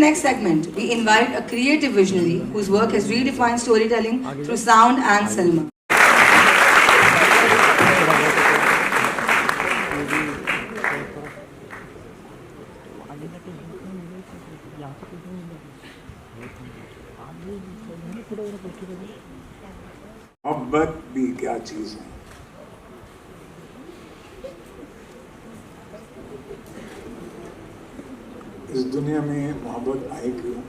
next segment, we invite a creative visionary whose work has redefined storytelling through sound and cinema. मोहब्बत भी क्या चीज है। इस दुनिया में मोहब्बत आई क्यों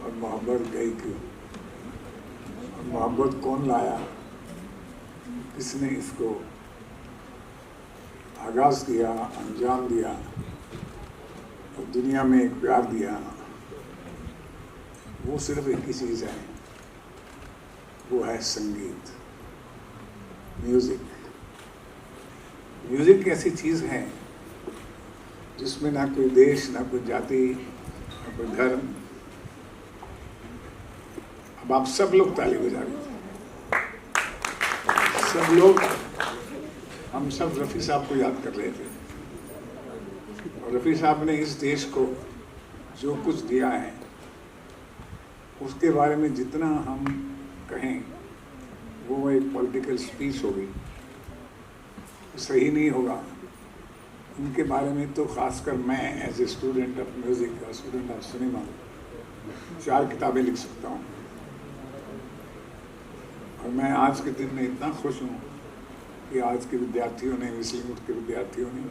और मोहब्बत गई क्यों, और मोहब्बत कौन लाया, किसने इसको आगाज किया, अंजाम दिया और दुनिया में एक प्यार दिया, वो सिर्फ एक ही चीज है, वो है संगीत, म्यूजिक। म्यूजिक ऐसी चीज है जिसमें ना कोई देश, ना कोई जाति, ना कोई धर्म। अब आप सब लोग ताली बजा रहे थे, सब लोग, हम सब रफ़ी साहब को याद कर रहे थे और रफ़ी साहब ने इस देश को जो कुछ दिया है उसके बारे में जितना हम कहें वो एक पॉलिटिकल स्पीच होगी, सही नहीं होगा। उनके बारे में तो खासकर मैं as a student of music और स्टूडेंट ऑफ सिनेमा 4 किताबें लिख सकता हूँ। और मैं आज के दिन में इतना खुश हूँ कि आज के विद्यार्थियों ने, विस्लिंग के विद्यार्थियों ने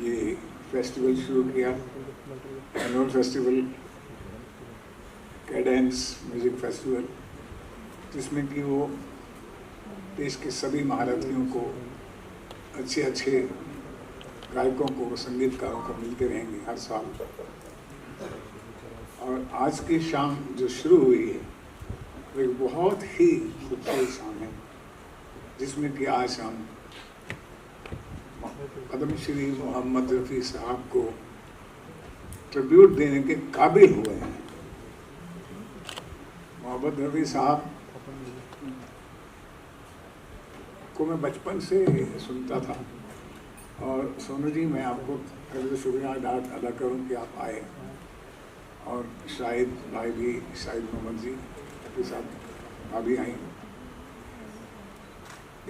ये फेस्टिवल शुरू किया, annual festival, Cadence music festival, जिसमें कि वो देश के सभी महारथियों को, अच्छे अच्छे गायकों को, संगीतकारों को मिलते रहेंगे हर साल। और आज की शाम जो शुरू हुई है वो एक बहुत ही खूबसूरत शाम है, जिसमें कि आज हम पद्मश्री मोहम्मद रफ़ी साहब को ट्रिब्यूट देने के काबिल हुए हैं। मोहम्मद रफ़ी साहब को मैं बचपन से सुनता था और सोनू जी, मैं आपको पहले शुक्रिया अदा करूं कि आप आए, और शाहिद भाई भी, शाहिद मोहम्मद जी के साथ भाभी आई।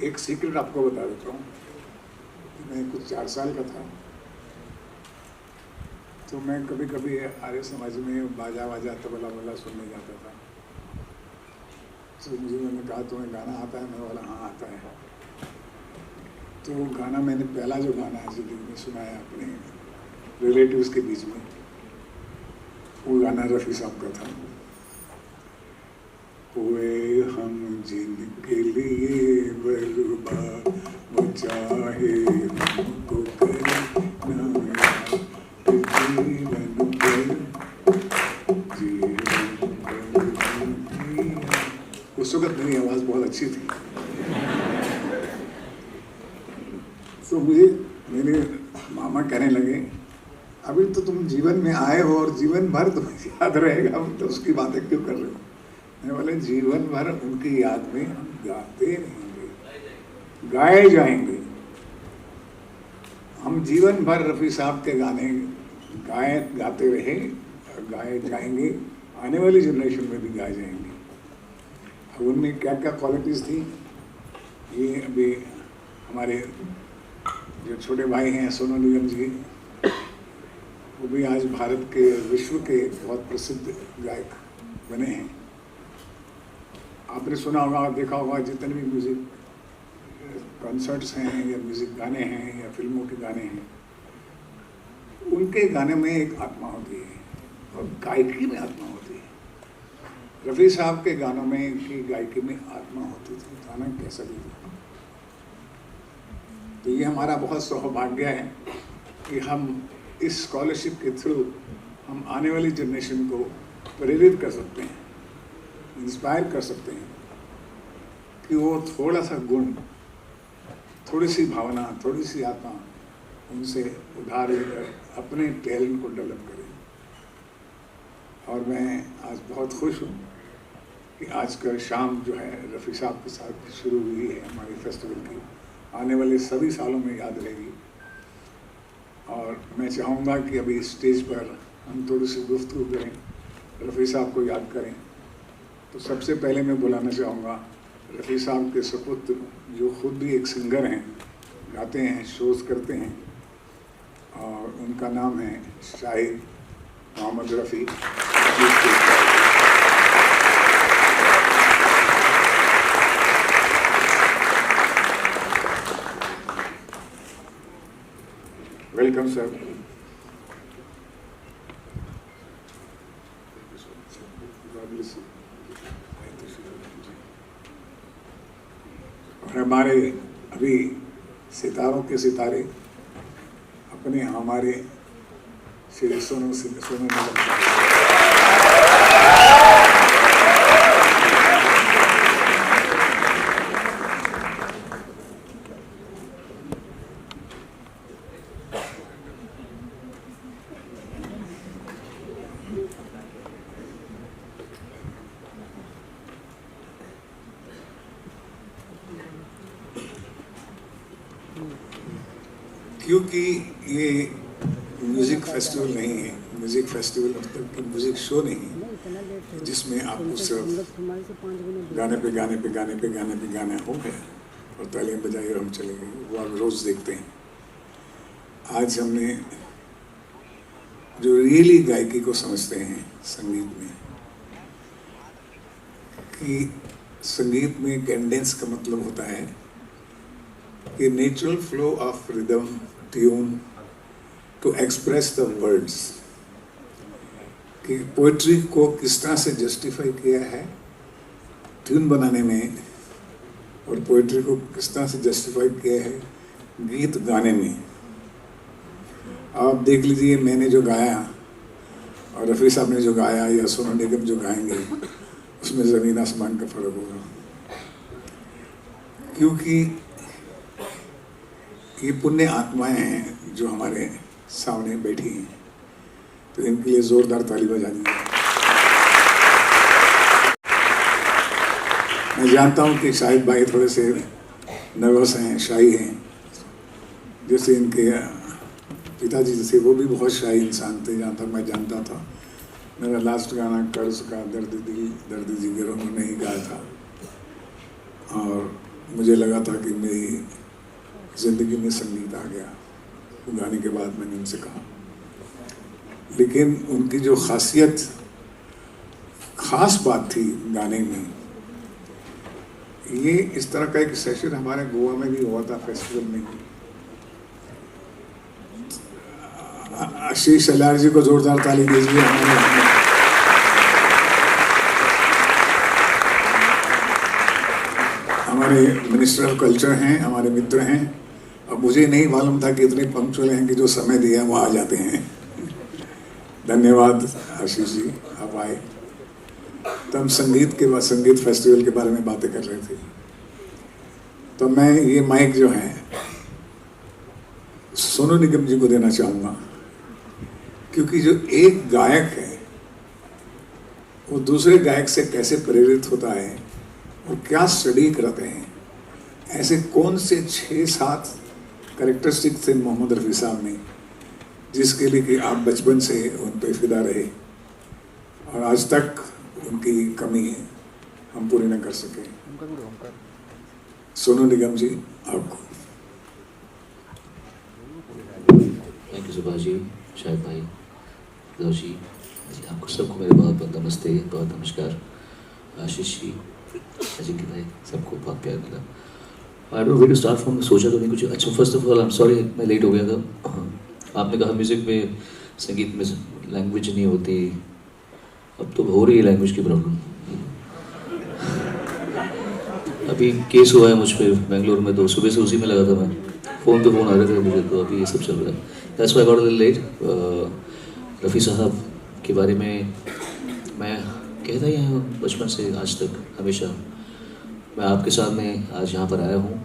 एक सीक्रेट आपको बता देता हूँ कि मैं कुछ 4 साल का था तो मैं कभी कभी आर्य समाज में बाजा वाजा तबला वला सुनने जाता था। तो मुझे, मैंने कहा तुम्हें गाना आता है? मैं बोला हाँ आता है। तो वो गाना, मैंने पहला जो गाना है ज़िंदगी में सुनाया अपने रिलेटिव्स के बीच में, वो गाना रफ़ी साहब का था। हुए हम जिनके लिए बर्बाद, वो चाहे हमको करे उस वक्त मेरी आवाज़ बहुत अच्छी थी, तो मुझे मेरे मामा कहने लगे, अभी तो तुम जीवन में आए हो और जीवन भर तुम्हें याद रहेगा, तो उसकी बातें क्यों कर रहे हो? मैं बोले जीवन भर उनकी याद में हम गाते रहेंगे, गाए जाएंगे। हम जीवन भर रफ़ी साहब के गाने गाते रहे और गाए जाएंगे, आने वाली जनरेशन में भी गाए जाएंगे। अब उनमें क्या क्या क्वालिटीज़ थी, ये अभी हमारे जो छोटे भाई हैं सोनू निगम जी, वो भी आज भारत के, विश्व के बहुत प्रसिद्ध गायक बने हैं। आपने सुना होगा, देखा होगा, जितने भी म्यूज़िक कॉन्सर्ट्स हैं या म्यूज़िक गाने हैं या फिल्मों के गाने हैं, उनके गाने में एक आत्मा होती है और गायकी में आत्मा होती है। रफ़ी साहब के गानों में की गायकी में आत्मा होती थी, गाना कैसा भी था। तो ये हमारा बहुत सौभाग्य है कि हम इस स्कॉलरशिप के थ्रू हम आने वाली जनरेशन को प्रेरित कर सकते हैं, इंस्पायर कर सकते हैं कि वो थोड़ा सा गुण, थोड़ी सी भावना, थोड़ी सी आत्मा उनसे उधार लेकर अपने टैलेंट को डेवलप करें। और मैं आज बहुत खुश हूँ कि आज का शाम जो है रफ़ी साहब के साथ शुरू हुई है हमारे फेस्टिवल की, आने वाले सभी सालों में याद रहेगी। और मैं चाहूँगा कि अभी स्टेज पर हम थोड़ी सी गुफ्तगू करें, रफ़ी साहब को याद करें। तो सबसे पहले मैं बुलाना चाहूँगा रफ़ी साहब के सपुत्र, जो खुद भी एक सिंगर हैं, गाते हैं, शोज़ करते हैं, और उनका नाम है शाहिद मोहम्मद रफ़ी। Welcome sir. और हमारे अभी सितारों के सितारे अपने हमारे श्री सोनू निगम। क्योंकि ये म्यूज़िक फेस्टिवल नहीं है, म्यूज़िक फेस्टिवल मतलब कि म्यूज़िक शो नहीं है जिसमें आपको सिर्फ गाने पे गाने पे गाने पे गाने पे गाना हो गया और तालियां बजाई और हम चले गए, वो आप रोज़ देखते हैं। आज हमने जो रियली गायकी को समझते हैं संगीत में, कि संगीत में कैडेंस का मतलब होता है कि natural flow of rhythm, tune to express the words, कि पोइट्री को किस तरह से जस्टिफाई किया है ट्यून बनाने में, और पोइट्री को किस तरह से जस्टिफाई किया है गीत गाने में। आप देख लीजिए, मैंने जो गाया और रफ़ी साहब ने जो गाया या सोनू निगम जो गाएंगे, उसमें ज़मीन आसमान का फ़र्क होगा। क्योंकि ये पुण्य आत्माएं हैं जो हमारे सामने बैठी हैं, तो इनके लिए जोरदार ताली बजा दीजिए। मैं जानता हूँ कि शाहिद भाई थोड़े से नर्वस हैं, शाही हैं, जैसे इनके पिताजी जैसे वो भी बहुत शाही इंसान थे, जहाँ तक मैं जानता था। मेरा लास्ट गाना कर्ज का दर्द दिल दर्द जिगर उन्होंने ही गाया था, और मुझे लगा था कि मेरी ज़िंदगी में संगीत आ गया। वो गाने के बाद मैंने उनसे कहा, लेकिन उनकी जो खासियत, खास बात थी गाने में, ये इस तरह का एक सेशन हमारे गोवा में भी हुआ था फेस्टिवल में। आशीष अलार जी को जोरदार ताली दीजिए। हमारे मिनिस्टर ऑफ कल्चर हैं, हमारे मित्र हैं। अब मुझे नहीं मालूम था कि इतने पंक्चुअल हैं कि जो समय दिया वो आ जाते हैं। धन्यवाद आशीष जी, आप आए। तो हम संगीत फेस्टिवल के बारे में बातें कर रहे थे। तो मैं ये माइक जो है सोनू निगम जी को देना चाहूँगा, क्योंकि जो एक गायक है वो दूसरे गायक से कैसे प्रेरित होता है और क्या स्टडी करते हैं, ऐसे कौन से 6-7 कैरेक्टरिस्टिक थे मोहम्मद रफ़ी साहब में, जिसके लिए कि आप बचपन से उन पर फिदा रहे और आज तक उनकी कमी हम पूरी न कर सके। सोनू निगम जी, आपको। थैंक यू सुभाष जी, शाहिद भाई, जोशी जी, आपको सबको मेरे बहुत बहुत नमस्ते, बहुत नमस्कार। आशीष जी, अजिंक्य भाई, सबको बहुत प्यार मिला। I don't way to start from, सोचा तो नहीं कुछ। अच्छा, first of all I am sorry, मैं लेट हो गया था। आपने कहा म्यूज़िक में, संगीत में लैंग्वेज नहीं होती, अब तो हो रही है लैंग्वेज की प्रॉब्लम। अभी केस हुआ है मुझ पर बेंगलोर में, तो सुबह से उसी में लगा था मैं, फ़ोन पे फ़ोन आ रहे थे मुझे, तो अभी ये सब चल रहा है। That's why I got a little late. Rafi साहब के बारे में मैं कहता ही हूँ बचपन से आज तक, हमेशा। मैं आपके सामने आज यहाँ पर आया हूँ।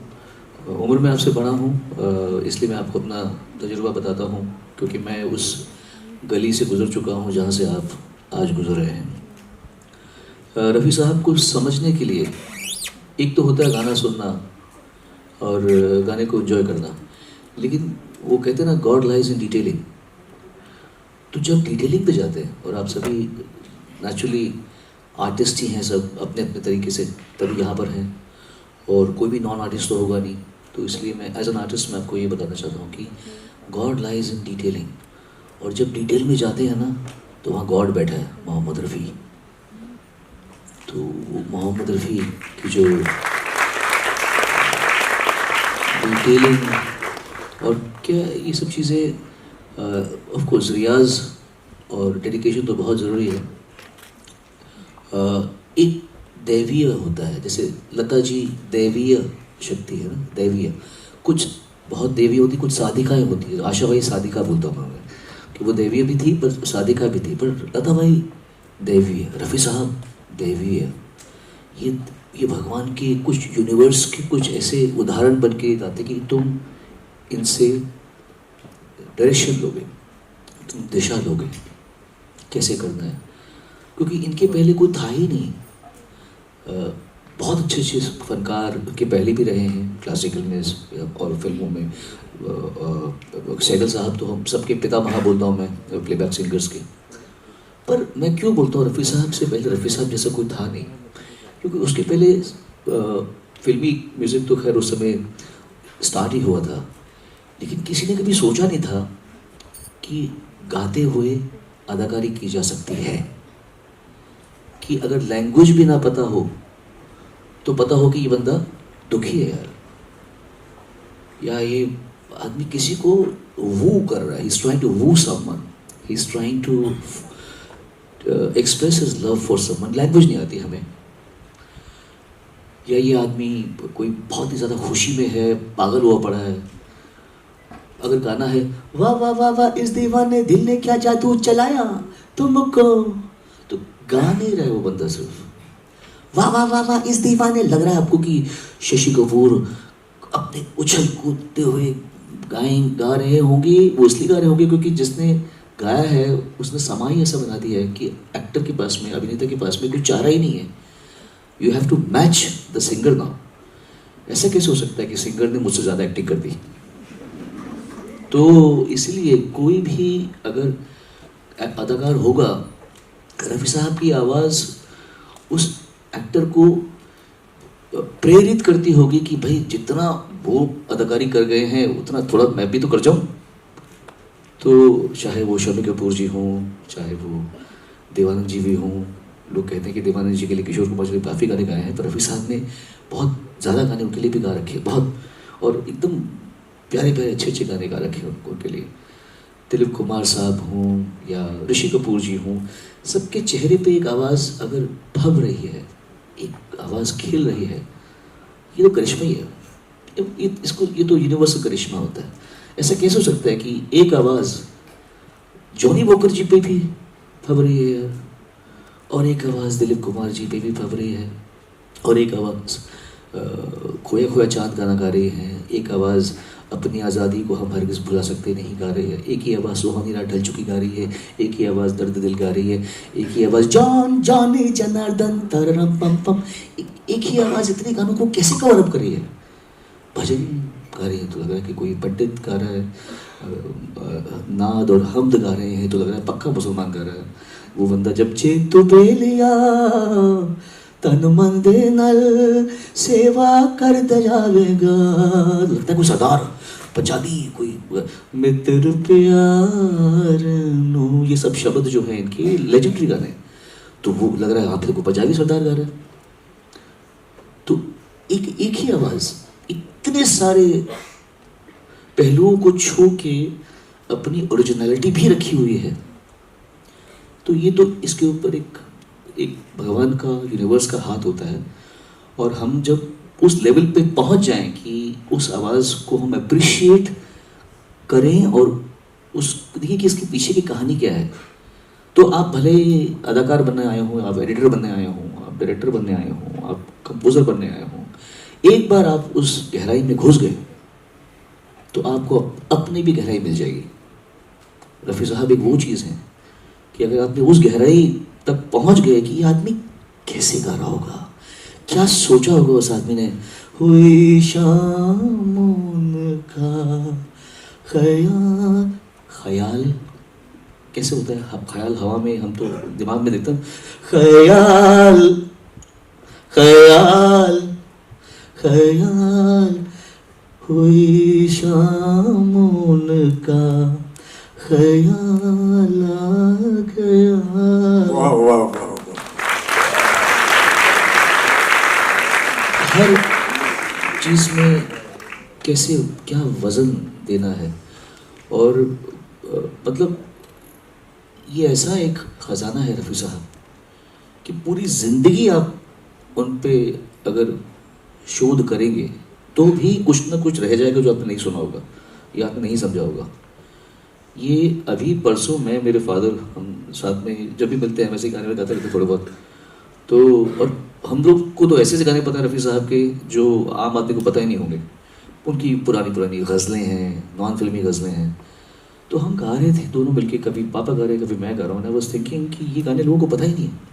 उम्र में आपसे बड़ा हूँ, इसलिए मैं आपको अपना तजुर्बा बताता हूँ, क्योंकि मैं उस गली से गुज़र चुका हूँ जहाँ से आप आज गुज़र रहे हैं। रफ़ी साहब को समझने के लिए एक तो होता है गाना सुनना और गाने को एंजॉय करना, लेकिन वो कहते हैं ना, गॉड लाइज इन डिटेलिंग। तो जब डिटेलिंग पे जाते हैं, और आप सभी नेचुरली आर्टिस्ट ही हैं सब अपने अपने तरीके से, तभी यहाँ पर हैं, और कोई भी नॉन आर्टिस्ट तो होगा नहीं, तो इसलिए मैं एज एन आर्टिस्ट मैं आपको ये बताना चाहता हूँ कि गॉड लाइज इन डिटेलिंग, और जब डिटेल में जाते हैं ना तो वहाँ गॉड बैठा है, मोहम्मद रफ़ी। तो वो मोहम्मद रफ़ी की जो डिटेलिंग और क्या ये सब चीज़ें, ऑफ कोर्स रियाज और डेडिकेशन तो बहुत ज़रूरी है। एक दैवीय होता है, जैसे लता जी दैवीय शक्ति है ना, दैवीय, कुछ बहुत देवी होती, कुछ साधिकाएँ होती है। आशा भाई साधिका बोलता हूँ मैं कि वो दैवीय भी थी पर साधिका भी थी, पर लता भाई दैवीय, रफ़ी साहब दैवीय। ये भगवान के कुछ यूनिवर्स के कुछ ऐसे उदाहरण बन के आते कि तुम इनसे डायरेक्शन लोगे, तुम दिशा लोगे कैसे करना है, क्योंकि इनके पहले कोई था ही नहीं। बहुत अच्छे अच्छे फनकार के पहले भी रहे हैं क्लासिकल में और फिल्मों में। सैगल साहब तो हम सबके पितामह बोलता हूँ मैं, प्लेबैक सिंगर्स के। पर मैं क्यों बोलता हूँ रफ़ी साहब से पहले रफ़ी साहब जैसा कोई था नहीं, क्योंकि उसके पहले फिल्मी म्यूज़िक तो खैर उस समय स्टार्ट ही हुआ था, लेकिन किसी ने कभी सोचा नहीं था कि गाते हुए अदाकारी की जा सकती है, कि अगर लैंग्वेज भी ना पता हो तो पता हो कि ये बंदा दुखी है यार, या ये आदमी किसी को वू कर रहा है, he is trying to woo someone, he is trying to express his love for someone. Language नहीं आती हमें, या ये आदमी कोई बहुत ही ज़्यादा खुशी में है, पागल हुआ पड़ा है, अगर गाना है वाह वाह वाह वाह इस दीवाने दिल ने क्या जादू चलाया तुमको, तो गा नहीं रहा है वो बंदा, सिर्फ वाह वाह वाह वाह इस दीवाने, लग रहा है आपको कि शशि कपूर अपने उछल कूदते हुए गा रहे होंगे। वो इसलिए गा रहे होंगे क्योंकि जिसने गाया है उसने समा ही ऐसा बना दिया है कि एक्टर के पास में, अभिनेता के पास में कुछ चारा ही नहीं है। You have to match the singer now. ऐसा कैसे हो सकता है कि सिंगर ने मुझसे ज़्यादा एक्टिंग कर दी? तो इसलिए कोई भी अगर अदाकार होगा, रफ़ी साहब की आवाज़ उस एक्टर को प्रेरित करती होगी कि भाई जितना वो अदाकारी कर गए हैं उतना थोड़ा मैं भी तो कर जाऊं। तो चाहे वो शम्मी कपूर जी हों, चाहे वो देवानंद जी भी हों, लोग कहते हैं कि देवानंद जी के लिए किशोर कुमार जी ने काफ़ी गाने गाए हैं, पर रफ़ी साहब ने बहुत ज़्यादा गाने उनके लिए भी गा रखे हैं, बहुत, और एकदम प्यारे प्यारे अच्छे अच्छे गाने गा रखे हैं उनके लिए। दिलीप कुमार साहब हों या ऋषि कपूर जी हों, सबके चेहरे पे एक आवाज़ अगर भव रही है, एक आवाज़ खिल रही है, ये तो करिश्मा ही है। ये तो यूनिवर्सल करिश्मा होता है। ऐसा कैसे हो सकता है कि एक आवाज़ जॉनी वॉकर जी पे भी भव रही है यार, और एक आवाज़ दिलीप कुमार जी पे भी भव रही है, और एक आवाज़ खोया खोया चाँद गाना गा रही है, एक आवाज़ अपनी आज़ादी को हम हरगिज़ भुला सकते नहीं गा रही है, एक ही आवाज़ सुहानी रात ढल चुकी गा रही है, एक ही आवाज़ दर्द दिल गा रही है, एक ही आवाज़ जॉन जॉनी जनार्दन तररम पम पम, एक ही आवाज़ इतने गानों को कैसे कवर अप कर रही है? भजन गा रही है तो लग रहा है कि कोई पंडित गा रहा है, नाद और हमद गा रहे हैं तो लग रहा है पक्का मुसलमान गा रहा है। वो बंदा जब चेत तो बेलिया तन मन दे नल सेवा कर दे जावेगा, लगता है कोई सरदार पंजाबी, कोई मित्र प्यार नो, ये सब शब्द जो हैं इनके लेजेंडरी गाने, तो वो लग रहा है आप को पंजाबी सरदार गा रहा है। तो एक ही आवाज़ इतने सारे पहलुओं को छू के अपनी ओरिजिनलिटी भी रखी हुई है। तो ये तो इसके ऊपर एक भगवान का, यूनिवर्स का हाथ होता है, और हम जब उस लेवल पे पहुंच जाएं कि उस आवाज़ को हम अप्रिशिएट करें और उस देखिए कि इसके पीछे की कहानी क्या है। तो आप भले अदाकार बनने आए हों, आप एडिटर बनने आए हों, आप डायरेक्टर बनने आए हों, आप कंपोज़र बनने आए हों, एक बार आप उस गहराई में घुस गए तो आपको अपनी भी गहराई मिल जाएगी। रफ़ी साहब एक वो चीज़ है कि अगर आपने उस गहराई तक पहुंच गए कि ये आदमी कैसे गा रहा होगा, क्या सोचा होगा उस आदमी ने, हुई शाम का ख्याल, कैसे होता है, ख्याल हवा में, हम तो दिमाग में देखते हैं ख्याल ख्याल ख्याल, हुई शाम उनका ख्याल आ गया। वाह वाह वाह वाह। हर चीज़ में कैसे क्या वज़न देना है, और मतलब ये ऐसा एक ख़जाना है रफ़ी साहब कि पूरी ज़िंदगी आप उन पे अगर शोध करेंगे तो भी कुछ ना कुछ रह जाएगा जो आपने नहीं सुना होगा या आपने नहीं समझा होगा। ये अभी परसों मैं, मेरे फादर, हम साथ में जब भी मिलते हैं वैसे गाने में गाते रहते थोड़े बहुत, तो और हम लोग को तो ऐसे ऐसे गाने पता है रफ़ी साहब के जो आम आदमी को पता ही नहीं होंगे। उनकी पुरानी पुरानी गज़लें हैं, नॉन फिल्मी गज़लें हैं, तो हम गा रहे थे दोनों मिलके, कभी पापा गा रहे कभी मैं गा रहा हूँ। आई वाज थिंकिंग कि ये गाने लोगों को पता ही नहीं है।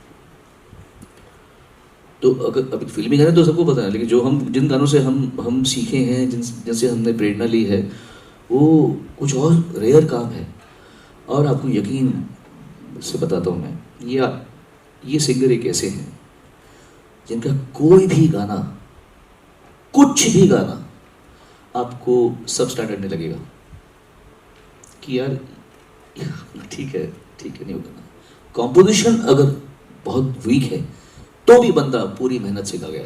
तो अगर अभी फिल्मी गाने तो सबको पता है, लेकिन जो हम जिन गानों से हम सीखे हैं, जिनसे हमने प्रेरणा ली है, वो कुछ और रेयर काम है। और आपको यकीन से बताता हूँ मैं, ये सिंगर एक ऐसे हैं जिनका कोई भी गाना, कुछ भी गाना आपको सब स्टैंडर्ड नहीं लगेगा कि यार ठीक है नहीं होगा। कॉम्पोजिशन अगर बहुत वीक है तो भी बंदा पूरी मेहनत से गा गया,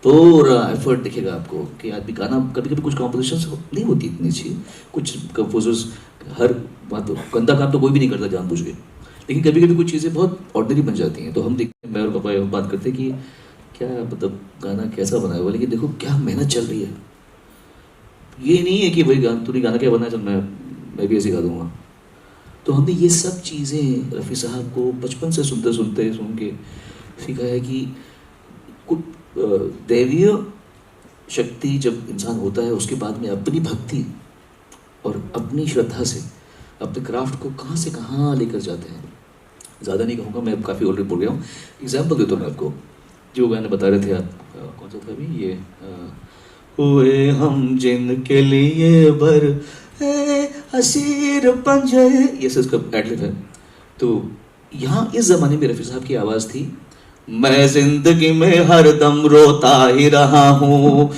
पूरा एफर्ट दिखेगा आपको कि आदमी गाना, कभी कभी कुछ कॉम्पोजिशन नहीं होती इतनी अच्छी, कुछ कंपोजर्स, हर बात गंदा काम तो कोई भी नहीं करता जानबूझ के, लेकिन कभी कभी कुछ चीज़ें बहुत ऑर्डिनरी बन जाती हैं। तो हम देखते हैं, मैं और पापा बात करते हैं कि क्या मतलब गाना कैसा बना हुआ, लेकिन देखो क्या मेहनत चल रही है। ये नहीं है कि भाई तूने गाना क्या बनाया, चल मैं भी ऐसे गा दूंगा। तो हमने ये सब चीज़ें रफ़ी साहब को बचपन से सुन के सीखा है कि कुछ दैवीय शक्ति जब इंसान होता है, उसके बाद में अपनी भक्ति और अपनी श्रद्धा से अपने क्राफ्ट को कहाँ से कहाँ लेकर जाते हैं। ज़्यादा नहीं कहूँगा, मैं काफ़ी ऑलरेडी बोल गया हूँ। एग्जाम्पल देता हूँ मैं आपको, जो गाने बता रहे थे आप, कौन सा था अभी, ये हुए हम जिनके लिए भर असीर पंजरे, ये सब इसका एडलिब है। तो यहाँ इस ज़माने में रफ़ी साहब की आवाज़ थी, मैं जिंदगी में हरदम रोता ही रहा हूँ,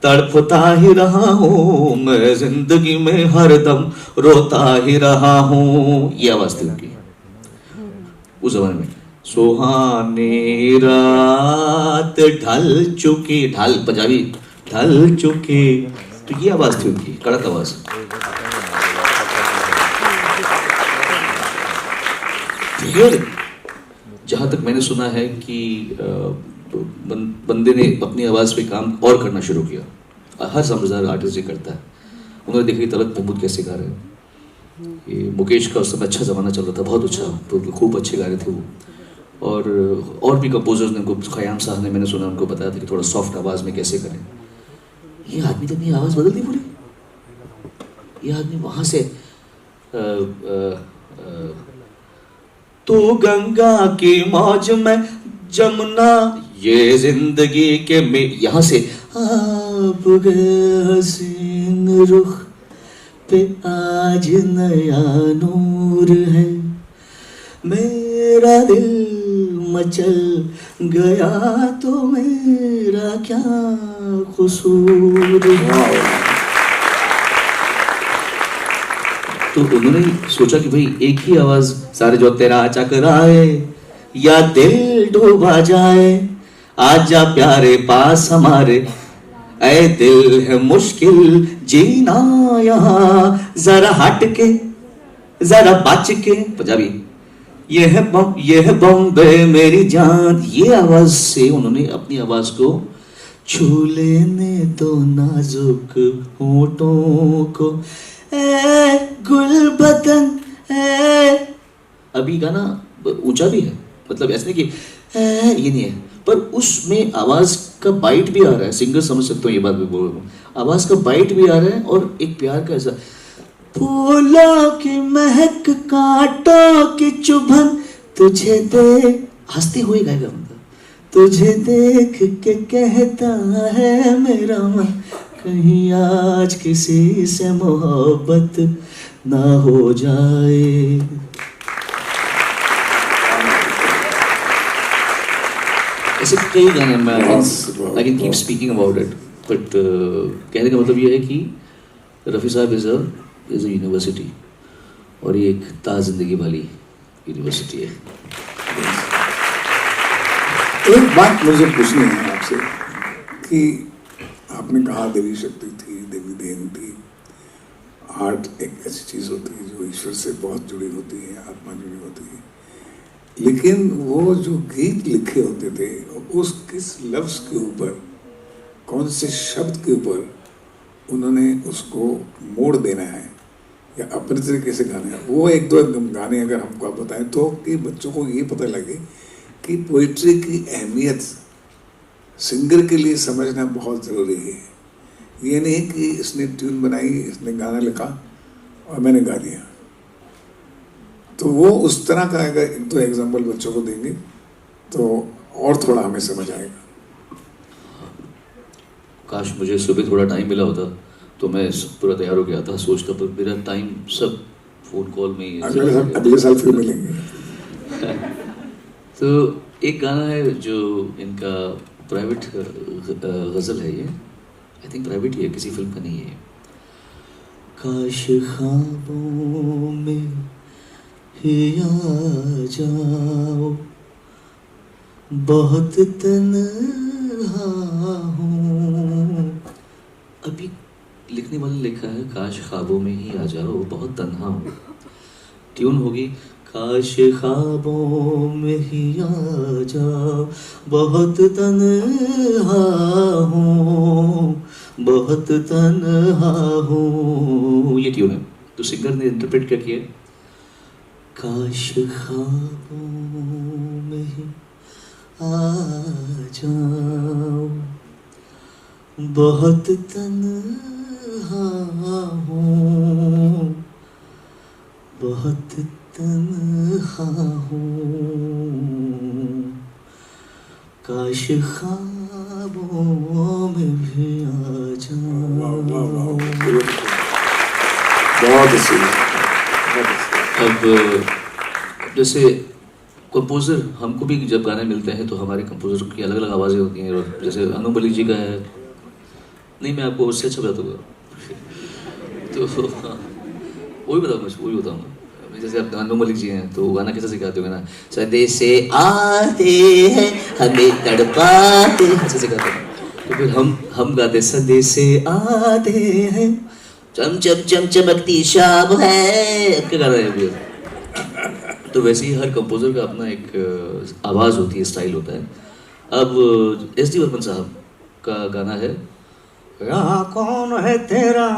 तड़पता ही रहा हूँ, मैं जिंदगी में हरदम रोता ही रहा हूँ। ये आवाज़ थी उनकी उस ज़माने में। सुहानी रात ढल चुकी, ढाल पंजाबी, ढल चुकी, तो ये आवाज़ थी उनकी, कड़क आवाज़। फिर जहाँ तक मैंने सुना है कि बंदे ने अपनी आवाज़ पे काम और करना शुरू किया। हर समझदार आर्टिस्ट ये करता है। उन्होंने देखा कि तलत महमूद कैसे गा रहे हैं, ये मुकेश का उस समय अच्छा ज़माना चल रहा था, बहुत अच्छा, तो खूब अच्छे गा रहे थे वो। और भी कंपोजर्स ने उनको, खयाम साहब ने, मैंने सुना, उनको बताया था कि थोड़ा सॉफ्ट आवाज़ में कैसे करें। ये आदमी तो अपनी आवाज़ बदल दी पूरी। ये आदमी वहाँ से तो गंगा की मौज में जमुना, ये जिंदगी के में, यहाँ से आप गए हसीन रुख पे आज नया नूर है, मेरा दिल मचल गया तो मेरा क्या कसूर है। तो उन्होंने सोचा कि भाई एक ही आवाज सारे, जो तेरा चकराए या दिल डूबा जाए, आजा प्यारे पास हमारे, ऐ दिल है मुश्किल जीना यहाँ, जरा हट के जरा बच के, पंजाबी, ये है बॉम्बे मेरी जान। ये आवाज से उन्होंने अपनी आवाज को छू लेने दो नाजुक होठों को, ए गुल बदन ए। अभी गाना ऊंचा भी है, मतलब ऐसे नहीं कि ये नहीं है, पर उसमें आवाज का बाइट भी आ रहा है। सिंगर समझ सकते हो ये बात भी बोल रहा हूँ, आवाज का बाइट भी आ रहा है और एक प्यार का ऐसा, फूलों की महक कांटों की चुभन, तुझे देख, हंसते हुए गाएगा बंदा, तुझे देख के कहता है मेरा मन, कहीं आज किसी से मोहब्बत ना हो जाए। ऐसे कई गाने में I can keep speaking about it, but कहने का मतलब ये है कि रफ़ी साहब इज़ अ यूनिवर्सिटी, और ये एक ताज़ जिंदगी वाली यूनिवर्सिटी है। एक बात मुझे पूछनी है आपसे कि आपने कहा देवी शक्ति थी, देवी देन थी। आर्ट एक ऐसी चीज़ होती है जो ईश्वर से बहुत जुड़ी होती है, आत्मा जुड़ी होती है, लेकिन वो जो गीत लिखे होते थे उस किस लफ्ज़ के ऊपर, कौन से शब्द के ऊपर उन्होंने उसको मोड़ देना है या अपने तरीके से गाना है, वो एक दो गाने अगर हमको आप बताएं तो कि बच्चों को ये पता लगे कि पोइट्री की अहमियत सिंगर के लिए समझना बहुत ज़रूरी है। ये नहीं कि इसने ट्यून बनाई, इसने गाना लिखा और मैंने गा दिया। तो वो उस तरह का अगर एक दो एग्जाम्पल बच्चों को देंगे तो और थोड़ा हमें समझ आएगा। काश मुझे सुबह थोड़ा टाइम मिला होता तो मैं पूरा तैयार हो गया था, सोचता, पर मेरा टाइम सब फ़ोन कॉल में ही अगले साल फिर मिलेंगे। तो एक गाना है जो इनका प्राइवेट गज़ल है, ये आई थिंक प्राइवेट ही है, किसी फिल्म का नहीं है। काश ख्वाबों में ही आ जाओ, बहुत तन्हा हूँ। अभी लिखने वाले लिखा है काश ख्वाबों में ही आ जाओ, बहुत तन्हा हूँ। ट्यून होगी काश ख्वाबों में ही आ जाओ, बहुत तन्हा हूँ, बहुत तन्हा हूँ, ये ट्यून है। तो सिंगर ने इंटरप्रेट क्या किया, काश ख्वाबों में ही आ जाओ, बहुत तन्हा हूँ, बहुत तन्हा हूँ, काश ख्वाबों में भी आ जाओ। बहुत अच्छी। अब जैसे कंपोज़र, हमको भी जब गाने मिलते हैं तो हमारे कंपोज़र की अलग अलग आवाज़ें होती हैं, और जैसे अनु मलिक जी का है, नहीं मैं आपको उससे अच्छा बताऊँगा तो वही बताऊँगा। जैसे आप अनु मलिक जी हैं तो गाना कैसे सिखाते हो ना, सदे से आते हैं हमें तड़पाते, ऐसे सिखाते हैं। तो फिर हम गाते सदे से आते हैं, चम चम चम चमकती शाम है, क्या गाना है अभी। तो वैसे ही हर कंपोज़र का अपना एक आवाज़ होती है, स्टाइल होता है। अब एस डी बर्मन साहब का गाना है, यहाँ कौन है तेरा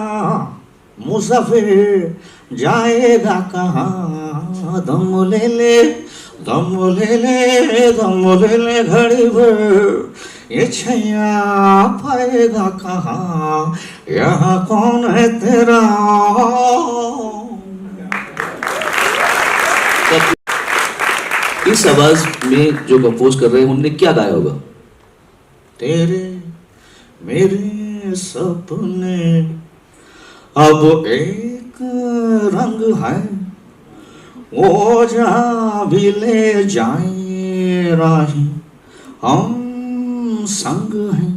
मुसाफिर जाएगा कहाँ, दम ले ले दम ले ले दम ले ले घड़ी भर, ये छैया पाएगा कहाँ, यहाँ कौन है तेरा। इस आवाज में जो कंपोज कर रहे हैं उनने क्या गाया होगा, तेरे मेरे सपने अब एक रंग है, वो जहाँ भी ले जाए राही हम संग हैं,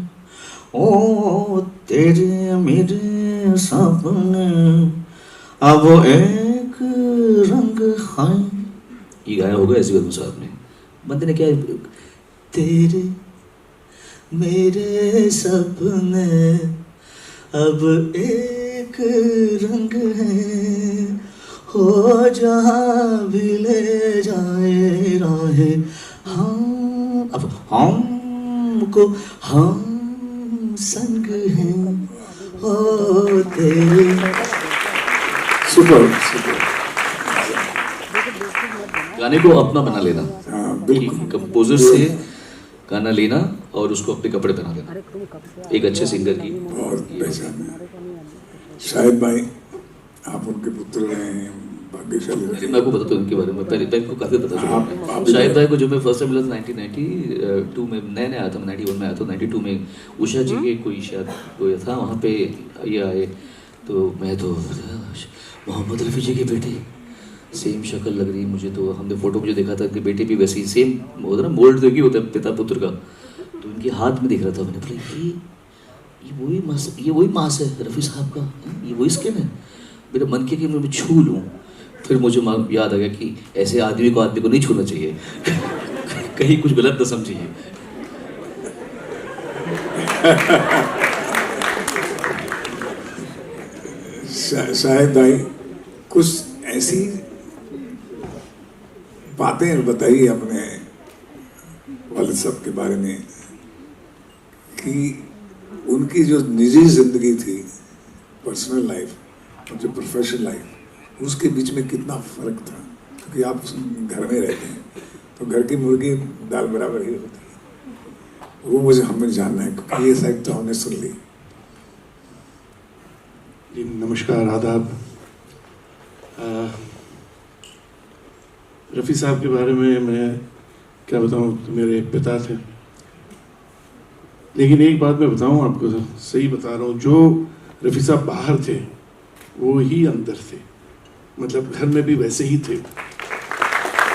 ओ तेरे मेरे सपने अब एक रंग है, ये गाया होगा ऐसी बदम साहब ने। बंदे ने क्या, तेरे मेरे सपने अब एक रंग है, हो जहाँ भी ले जाए राहे हम, अब हमको हम संग हैं, हो तेरे। सुपर। गाने को अपना बना लेना, बिल्कुल। कंपोजर से गाना लेना और उसको अपने कपड़े पहना देना, एक अच्छे सिंगर की बहुत पहचान है। शाहिद भाई, आप उनके पुत्र हैं, भाग्यशाली रहे। मैं आपको बताता हूँ उनके बारे में, पहले को काफ़ी पता आप चला। शाहिद भाई को जब मैं फर्स्ट टाइम मिला था 1992 में, नए आया था, 91 में आया था, 92 में उषा जी के कोई शायद कोई था, वहाँ पे ये आए तो मैं तो मोहम्मद रफ़ी जी की बेटी, सेम शक्ल लग रही है मुझे। तो हमने फोटो मुझे देखा था कि बेटी भी वैसी सेम होता ना, मोल्ड देखी होता है पिता पुत्र का, तो इनके हाथ में दिख रहा था। मैंने बोला ये वही मांस है रफ़ी साहब का, ये वही स्किन है। मेरा मन किया कि मैं छू लूँ, फिर मुझे याद आ गया कि ऐसे आदमी को नहीं छूना चाहिए कहीं कुछ गलत ना समझिए। शायद भाई कुछ ऐसी बातें बताइए अपने वालिद साहब के बारे में कि उनकी जो निजी जिंदगी थी, पर्सनल लाइफ और जो प्रोफेशनल लाइफ, उसके बीच में कितना फर्क था। क्योंकि आप घर में रहते हैं तो घर की मुर्गी दाल बराबर ही होती है, वो मुझे हमें जानना है क्योंकि ये साइड तो हमने सुन ली। जी नमस्कार, आदाब। रफ़ी साहब के बारे में मैं क्या बताऊं, तो मेरे एक पिता थे। लेकिन एक बात मैं बताऊं आपको, सही बता रहा हूं, जो रफ़ी साहब बाहर थे वो ही अंदर थे। मतलब घर में भी वैसे ही थे।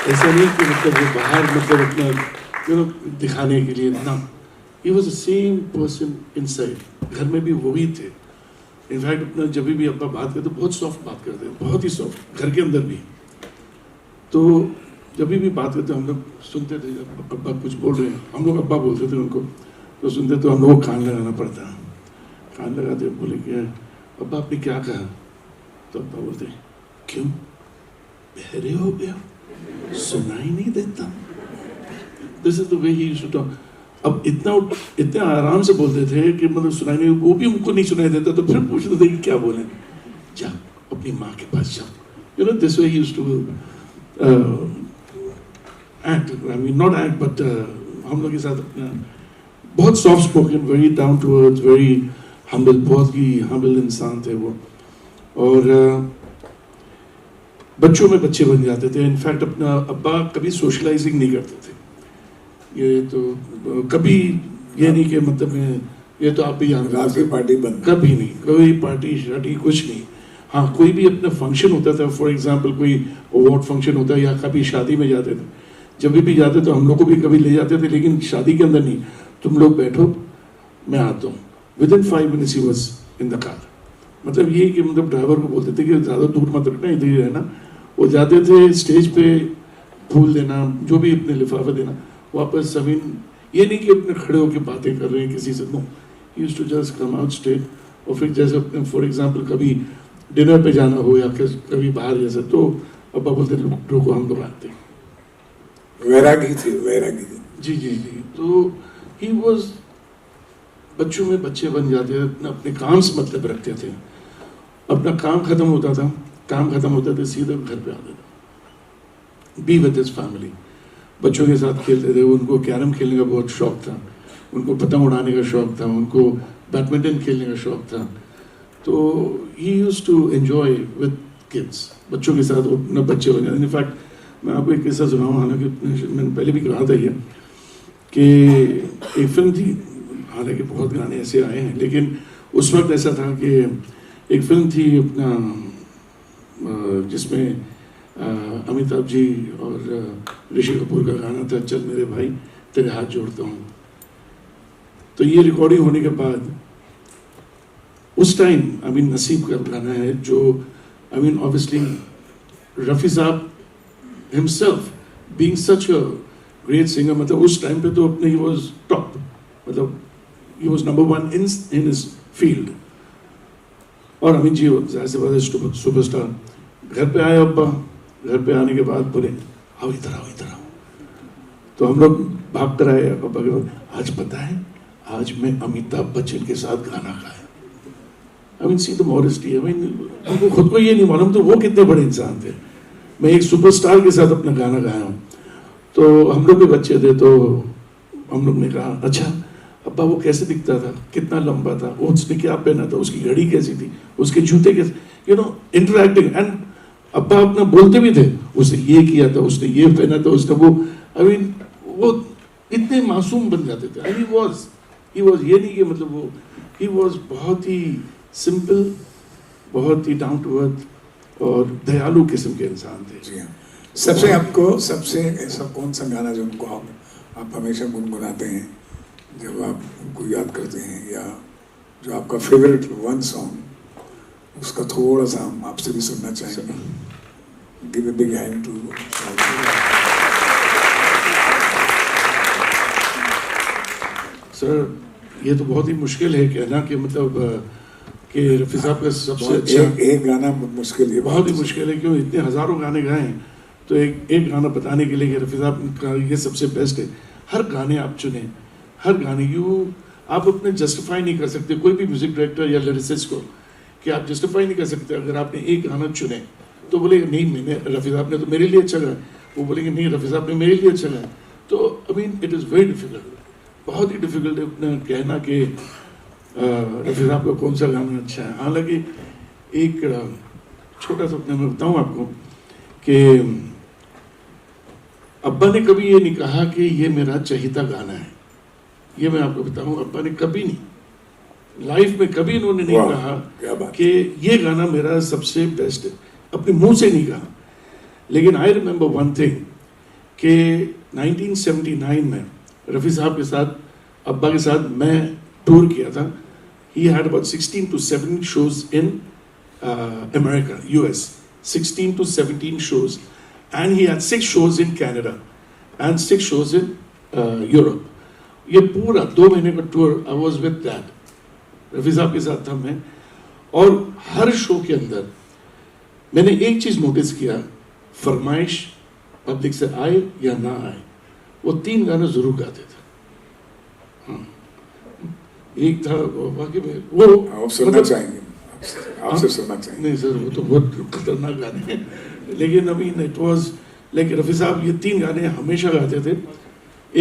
ऐसा नहीं कि मतलब वो बाहर मतलब अपना दिखाने के लिए ना, he was the same person inside. घर में भी वही थे। इनफैक्ट अपना जब भी अब्बा बात करते बहुत सॉफ्ट बात करते हैं, बहुत ही सॉफ्ट, घर के अंदर भी। तो जब भी बात करते हम लोग सुनते थे, अब्बा कुछ बोल रहे हैं, हम लोग अब्बा बोलते थे उनको, तो सुनते तो हम लोग को कान लगाना पड़ता। कान लगाते बोले कि अब्बा आपने क्या कहा? तो अब्बा बोलते क्यों बहरे हो गया, सुनाई नहीं देता। This is the way he used to talk. अब इतने आराम से बोलते थे कि मतलब सुनाई नहीं, वो भी उनको नहीं सुनाई देता, तो फिर पूछते थे कि क्या बोले। जा अपनी माँ के पास जाओ, you know, this way he used to act. I mean not act but हम लोग के साथ बहुत soft spoken, very down to earth, very humble, बहुत ही हम्बल इंसान थे वो। और बच्चों में बच्चे बन जाते थे। इनफैक्ट अपना अब्बा कभी सोशलाइजिंग नहीं करते थे। ये तो कभी ये नहीं कि मतलब ये तो आप भी जानते रात की पार्टी बंद, कभी नहीं, कोई पार्टी शार्टी कुछ नहीं। हाँ, कोई भी अपना फंक्शन होता था, फॉर एग्जांपल कोई अवार्ड फंक्शन होता है या कभी शादी में जाते थे, जब भी जाते तो हम लोग को भी कभी ले जाते थे, लेकिन शादी के अंदर नहीं। तुम लोग बैठो, मैं आता हूँ। Within 5 minutes he was in the car. मतलब ये कि मतलब ड्राइवर को बोलते थे कि ज़्यादा दूर मत रखना, इधर ही रहना। वो जाते थे स्टेज पे, फूल देना, जो भी अपने लिफाफे देना, वापस ज़मीन। ये नहीं कि अपने खड़े होकर बातें कर रहे हैं किसी से, no, used to just come out straight. और फिर जैसे अपने फॉर एग्जांपल कभी डिनर पे जाना हो या कभी बाहर जैसे, तो अब्बा बोलते रुको हम लोग आते हैं। वैरागी थी, वैरागी थी। जी जी जी। तो ही वॉज, बच्चों में बच्चे बन जाते थे, अपने काम से मतलब रखते थे। अपना काम खत्म होता था, सीधे घर पे आते थे, बी विद हिज फैमिली। बच्चों के साथ खेलते थे। उनको कैरम खेलने का बहुत शौक था, उनको पतंग उड़ाने का शौक था, उनको बैडमिंटन खेलने का शौक था। तो he used to enjoy with kids, बच्चों के साथ अपना बच्चे हो जाते। इनफैक्ट मैं आपको एक किस्सा सुनाऊँ, हालांकि मैंने पहले भी कहा था ये, कि एक फिल्म थी, हालांकि बहुत गाने ऐसे आए हैं, लेकिन उस वक्त ऐसा था कि एक फिल्म थी अपना जिसमें अमिताभ जी और ऋषि कपूर का गाना था, चल मेरे भाई तेरे हाथ जोड़ता हूँ। तो ये रिकॉर्डिंग होने के बाद उस टाइम आई मीन नसीब का गाना है, जो आई मीन ऑब्वियसली रफ़ी साहब himself being such a great singer, मतलब उस टाइम पे तो अपने ही वॉज टॉप, मतलब he was number 1 in his field. और अमित जी जाहिर सी बात है सुपरस्टार। घर पे आए अब्बा, घर पे आने के बाद बोले आओ इधर आओ, इधर आओ। तो हम लोग भाग कर आए अब्बा के बाद, आज पता है आज मैं अमिताभ बच्चन के साथ गाना गाया। I mean see the modesty, I mean उनको खुद को ये नहीं मालूम तो वो कितने बड़े इंसान थे। मैं एक सुपरस्टार के साथ अपना गाना गाया हूँ। तो हम लोग भी बच्चे थे, तो हम लोग ने कहा अच्छा अब्बा वो कैसे दिखता था, कितना लंबा था, उसने क्या पहना था, उसकी घड़ी कैसी थी, उसके जूते कैसे, यू नो, इंटरैक्टिंग। एंड अब्बा अपना बोलते भी थे, उसने ये किया था, उसने ये पहना था, उसने वो, आई मीन वो इतने मासूम बन जाते थे। ही वॉज ये नहीं कि मतलब वो, ही वॉज बहुत ही सिंपल, बहुत ही डाउन टू अर्थ, और दयालु किस्म के इंसान थे। जी हाँ। सबसे आपको सबसे ऐसा कौन सा गाना जो उनको आप हमेशा गुनगुनाते हैं जब आप उनको याद करते हैं, या जो आपका फेवरेट वन सॉन्ग, उसका थोड़ा सा हम आपसे भी सुनना चाहेंगे? Give a big hand to. Sir ये तो बहुत ही मुश्किल है कहना कि मतलब कि रफ़ी साहब का सबसे अच्छा एक गाना मुश्किल है, बहुत ही मुश्किल है, क्यों इतने हज़ारों गाने गाए हैं, तो एक गाना बताने के लिए कि रफ़ी साहब का ये सबसे बेस्ट है। हर गाने आप चुने, हर गाने आप अपने जस्टिफाई नहीं कर सकते, कोई भी म्यूज़िक डायरेक्टर या लिरिसिस्ट को, कि आप जस्टिफाई नहीं कर सकते अगर आपने एक गाना चुने तो बोलेंगे नहीं मैंने रफ़ी साहब ने तो मेरे लिए अच्छा गाया, वो बोलेंगे नहीं रफ़ी साहब ने मेरे लिए अच्छा गाया। तो I mean it is very difficult, बहुत ही डिफिकल्ट है अपना कहना कि रफ़ी साहब का कौन सा गाना अच्छा है। हालांकि एक छोटा सा मैं बताऊं आपको कि अब्बा ने कभी ये नहीं कहा कि ये मेरा चहीता गाना है, ये मैं आपको बताऊं, अब्बा ने कभी नहीं, लाइफ में कभी इन्होंने नहीं कहा कि ये गाना मेरा सबसे बेस्ट है, अपने मुंह से नहीं कहा। लेकिन आई रिमेंबर वन थिंग कि 1979 में रफ़ी साहब के साथ, अब्बा के साथ मैं टूर किया था। He had about 16 to 17 shows in America, US, 16 to 17 shows, and he had 6 shows in Canada and 6 shows in Europe. ये पूरा 2 महीने का tour I was with that, Rafi साहब के साथ था मैं। और हर शो के अंदर मैंने एक चीज़ नोटिस किया, फरमाइश पब्लिक से आए या ना आए, वो 3 गाने जरूर गाते थे। हाँ, एक था वाकई में वो आप सुनना चाहेंगे, आपसे सुनना चाहेंगे। नहीं सर वो तो बहुत खतरनाक गाने हैं, लेकिन अभी इट वाज लाइक रफ़ी साहब ये 3 गाने हमेशा गाते थे।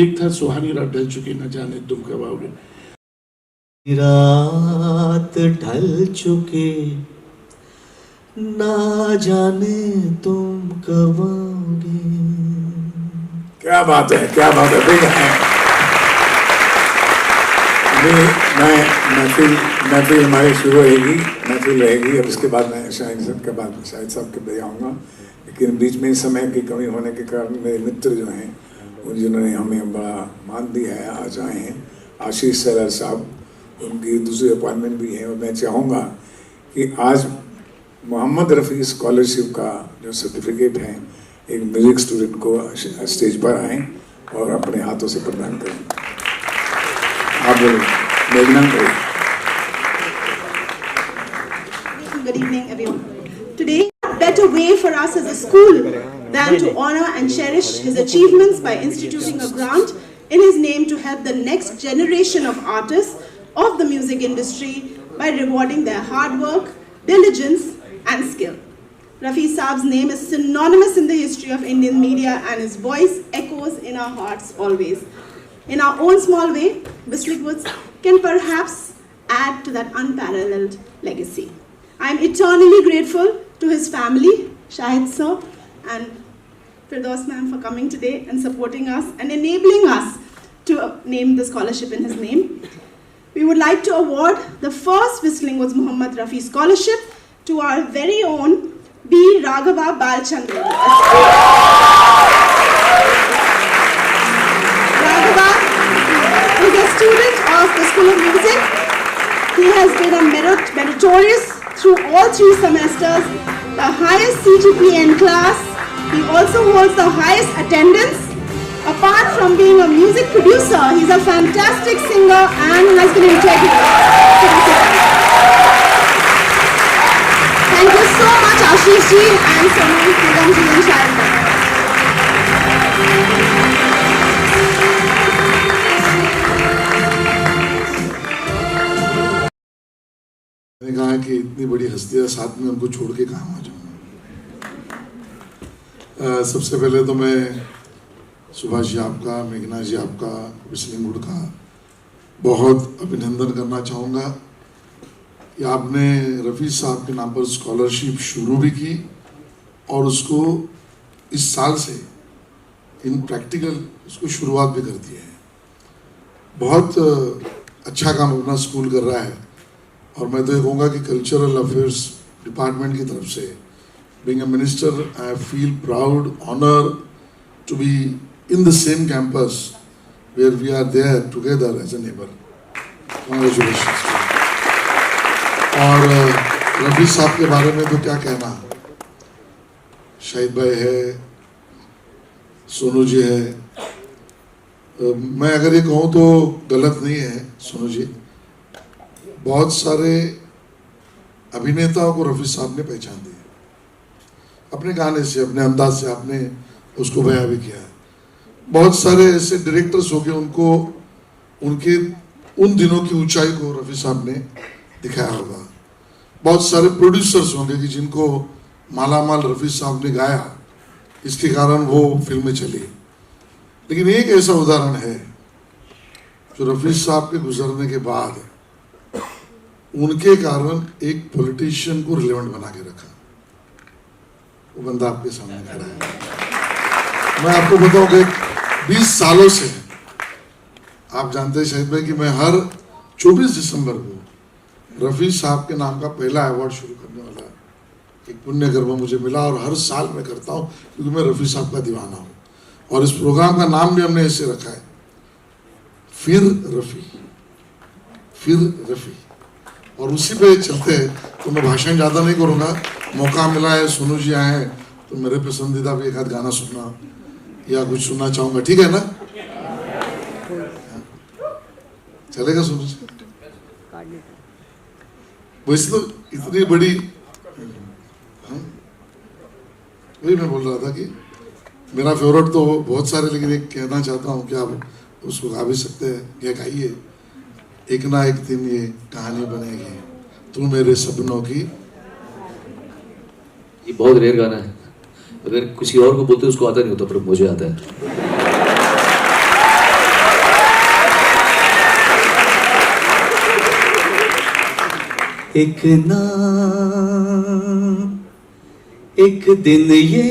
एक था सुहानी रात ढल चुकी न जाने तुम कब आओगे, रात ढल चुके ना जाने तुम कब आओगे। क्या बात है, क्या बात है, बिग हैंड। महफिल हमारी शुरू रहेगी, महफिल रहेगी। अब इसके बाद मैं शाहिद साहब के बाद शाहिद साहब के बजाऊँगा आऊँगा, लेकिन बीच में समय की कमी होने के कारण मेरे मित्र जो हैं उन जिन्होंने हमें बड़ा मान दिया है, आज आए हैं, आशीष सर साहब, उनकी दूसरी अपॉइंटमेंट भी है। और मैं चाहूँगा कि आज मोहम्मद रफ़ी स्कॉलरशिप का जो सर्टिफिकेट है एक म्यूज़िक स्टूडेंट को स्टेज पर आएँ और अपने हाथों से प्रदान करें। आप मेघना करें। Good evening, everyone. Today, better way for us as a school than to honor and cherish his achievements by instituting a grant in his name to help the next generation of artists of the music industry by rewarding their hard work, diligence, and skill. Rafee Saab's name is synonymous in the history of Indian media, and his voice echoes in our hearts always. In our own small way, Whistling Woods can perhaps add to that unparalleled legacy. I am eternally grateful to his family, Shahid sir and Firdaus ma'am, for coming today and supporting us and enabling us to name the scholarship in his name. We would like to award the first Whistling Woods Mohammad Rafee Scholarship to our very own B. Raghava Balchandran. Raghava is a student of the School of Music. He has been a meritorious through all 3 semesters, the highest CGPA class. He also holds the highest attendance. Apart from being a music producer, he's a fantastic singer and has been integral. Thank you so much, Ashish ji and Sonal Nigam ji and Shahid bhai. मैंने कहा कि इतनी बड़ी हस्तियां साथ में उनको छोड़ के कहाँ आ जाऊँगा। सबसे पहले तो मैं सुभाष जी आपका, मेघना जी आपका, व्हिस्लिंग वुड का बहुत अभिनंदन करना चाहूँगा कि आपने रफ़ी साहब के नाम पर स्कॉलरशिप शुरू भी की और उसको इस साल से इन प्रैक्टिकल उसको शुरुआत भी कर दी है। बहुत अच्छा काम अपना स्कूल कर रहा है और मैं तो ये कहूँगा कि कल्चरल अफेयर्स डिपार्टमेंट की तरफ से being a minister, I feel proud, honor to be in the same campus where we are there together as a neighbor. Congratulations. और रफी साहब के बारे में तो क्या कहना, शाहिद भाई है, सोनू जी है, मैं अगर ये कहूँ तो गलत नहीं है सोनू जी, बहुत सारे अभिनेताओं को रफी साहब ने पहचान दी अपने गाने से, अपने अंदाज से, आपने उसको बयां भी किया है। बहुत सारे ऐसे डायरेक्टर्स हो गए, उनको उनके उन दिनों की ऊंचाई को रफी साहब ने दिखाया होगा। बहुत सारे प्रोड्यूसर्स होंगे कि जिनको मालामाल रफी साहब ने गाया, इसके कारण वो फिल्में चली। लेकिन एक ऐसा उदाहरण है जो रफी साहब के गुजरने के बाद उनके कारण एक पॉलिटिशियन को रिलेवेंट बना के रखा। वो बंदा आपके सामने खड़ा है। मैं आपको बताऊं कि 20 सालों से, आप जानते हैं शाहिद भाई कि मैं हर 24 दिसंबर को रफी साहब के नाम का पहला अवार्ड शुरू करने वाला एक पुण्य कर्म मुझे मिला, और हर साल मैं करता हूं क्योंकि मैं रफी साहब का दीवाना हूं। और इस प्रोग्राम का नाम भी हमने ऐसे रखा है, फिर रफी, फिर रफी। और उसी पे चलते हैं। तो मैं भाषण ज़्यादा नहीं करूँगा, मौका मिला है, सोनू जी आए हैं तो मेरे पसंदीदा भी एक आध गाना सुनना या कुछ सुनना चाहूँगा, ठीक है ना? चलेगा सोनू जी? वैसे तो इतनी बड़ी, वही मैं बोल रहा था कि मेरा फेवरेट तो बहुत सारे, लेकिन एक कहना चाहता हूँ कि आप उसको गा भी सकते हैं, ये गाइए। एक ना एक दिन ये कहानी बनेगी, तू मेरे सपनों की। ये बहुत रेयर गाना है, अगर किसी और को बोलते उसको आता नहीं होता, पर मुझे आता है। एक ना एक दिन ये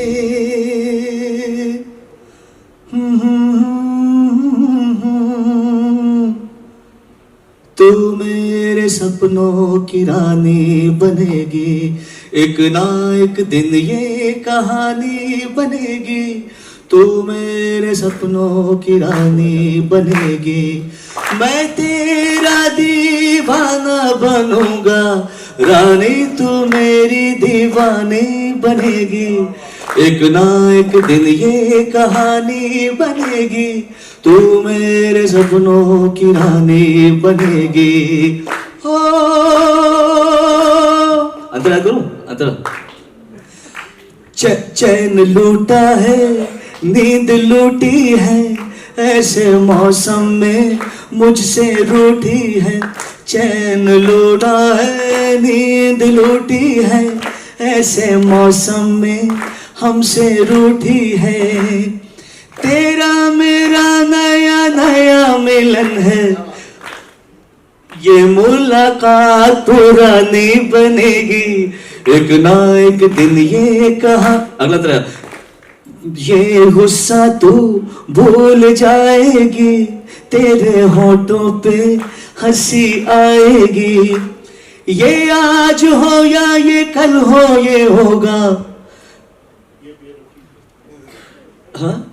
तू मेरे सपनों की रानी बनेगी, एक ना एक दिन ये कहानी बनेगी, तू मेरे सपनों की रानी बनेगी। मैं तेरा दीवाना बनूंगा, रानी तू मेरी दीवानी बनेगी, एक ना एक दिन ये कहानी बनेगी, तू मेरे सपनों की रानी बनेगी। ओ अंतरा करूं, अंतरा। चैन लूटा है, नींद लूटी है, ऐसे मौसम में मुझसे रूठी है। चैन लूटा है, नींद लूटी है, ऐसे मौसम में हमसे रूठी है। तेरा मेरा नया नया मिलन है, ये मुलाकात पुरानी बनेगी, एक ना एक दिन ये कहा। अगला तरह, ये गुस्सा तू भूल जाएगी, तेरे होठों पे हंसी आएगी, ये आज हो या ये कल हो, ये होगा। हाँ,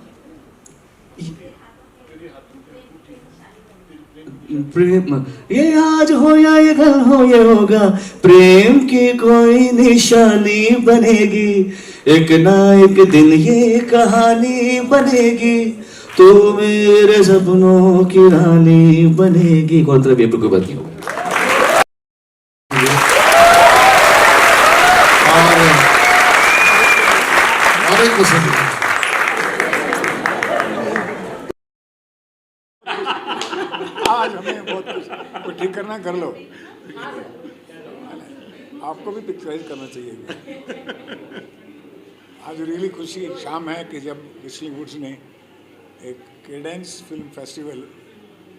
प्रेम, ये आज हो या ये कल हो, ये होगा। प्रेम की कोई निशानी बनेगी, एक ना एक दिन ये कहानी बनेगी, तू मेरे सपनों की रानी बनेगी। कौन तरह कोई बात नहीं होगी। और एक पसंद आज हमें बहुत कुछ ठीक करना, कर लो। आपको भी पिक्चराइज करना चाहिए। आज रियली खुशी शाम है कि जब व्हिस्लिंग वुड्स ने एक cadence film festival,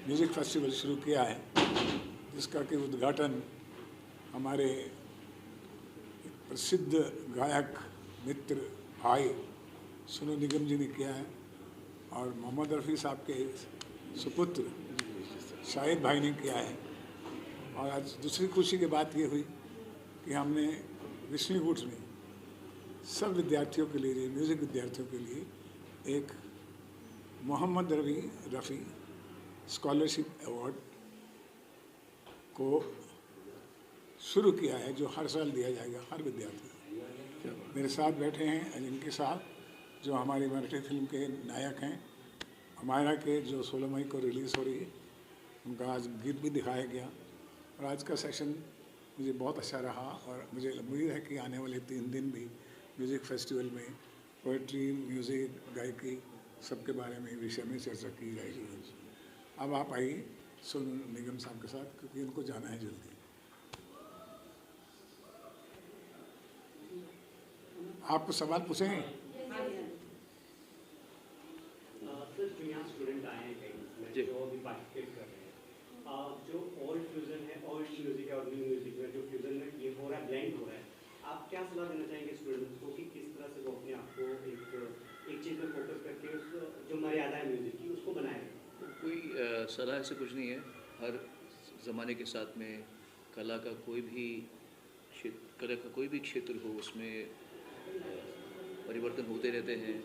music festival शुरू किया है, जिसका कि उद्घाटन हमारे प्रसिद्ध गायक मित्र भाई सोनू निगम जी ने किया है, और मोहम्मद रफ़ी साहब के सुपुत्र शाहिद भाई ने किया है। और आज दूसरी खुशी की बात ये हुई कि हमने व्हिस्लिंग वुड्स में सब विद्यार्थियों के लिए, म्यूज़िक विद्यार्थियों के लिए एक मोहम्मद रफ़ी स्कॉलरशिप अवार्ड को शुरू किया है, जो हर साल दिया जाएगा हर विद्यार्थी को। मेरे साथ बैठे हैं अजिंक्य साहब, जो हमारी मराठी फिल्म के नायक हैं। हमारा के जो 16 मई को रिलीज़ हो रही है, उनका आज गीत भी दिखाया गया। और आज का सेशन मुझे बहुत अच्छा रहा और मुझे उम्मीद है कि आने वाले 3 दिन भी म्यूज़िक फेस्टिवल में पोइट्री, म्यूज़िक, गायकी सबके बारे में विषय में चर्चा की जाएगी। अब आप आइए सोनू निगम साहब के साथ, क्योंकि उनको जाना है जल्दी। आपको सवाल पूछेंगे? सर, जो यहाँ स्टूडेंट आए हैं कहीं जो अभी पार्टिसिपेट कर रहे हैं, जो ओल्ड फ्यूजन है, ओल्ड म्यूजिक है और न्यू म्यूजिक में जो फ्यूजन में ये हो रहा है, ब्लेंड हो रहा है, आप क्या सलाह देना चाहेंगे स्टूडेंट्स को कि किस तरह से वो अपने आप को एक चीज़ में फोकस करके उस जो मर्यादा है म्यूजिक की उसको बनाए? कोई सलाह ऐसे कुछ नहीं है। हर ज़माने के साथ में कला का कोई भी क्षेत्र हो, उसमें परिवर्तन होते रहते हैं।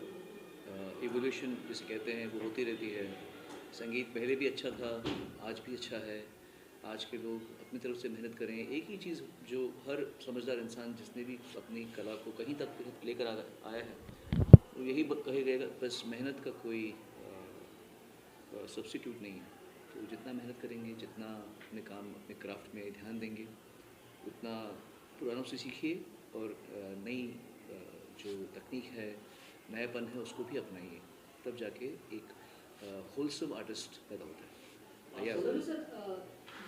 इवोल्यूशन जिसे कहते हैं वो होती रहती है। संगीत पहले भी अच्छा था, आज भी अच्छा है। आज के लोग अपनी तरफ से मेहनत करें। एक ही चीज़ जो हर समझदार इंसान जिसने भी अपनी कला को कहीं तक लेकर आया है वो यही कहेगा, बस मेहनत का कोई सब्स्टिट्यूट नहीं है। तो जितना मेहनत करेंगे, जितना अपने काम, अपने क्राफ्ट में ध्यान देंगे, उतना पुरानों से सीखिए और नई जो तकनीक है, नयापन है, उसको भी अपनाइए। तब जाके एक होलसम आर्टिस्ट पैदा होता है। सोनू सर,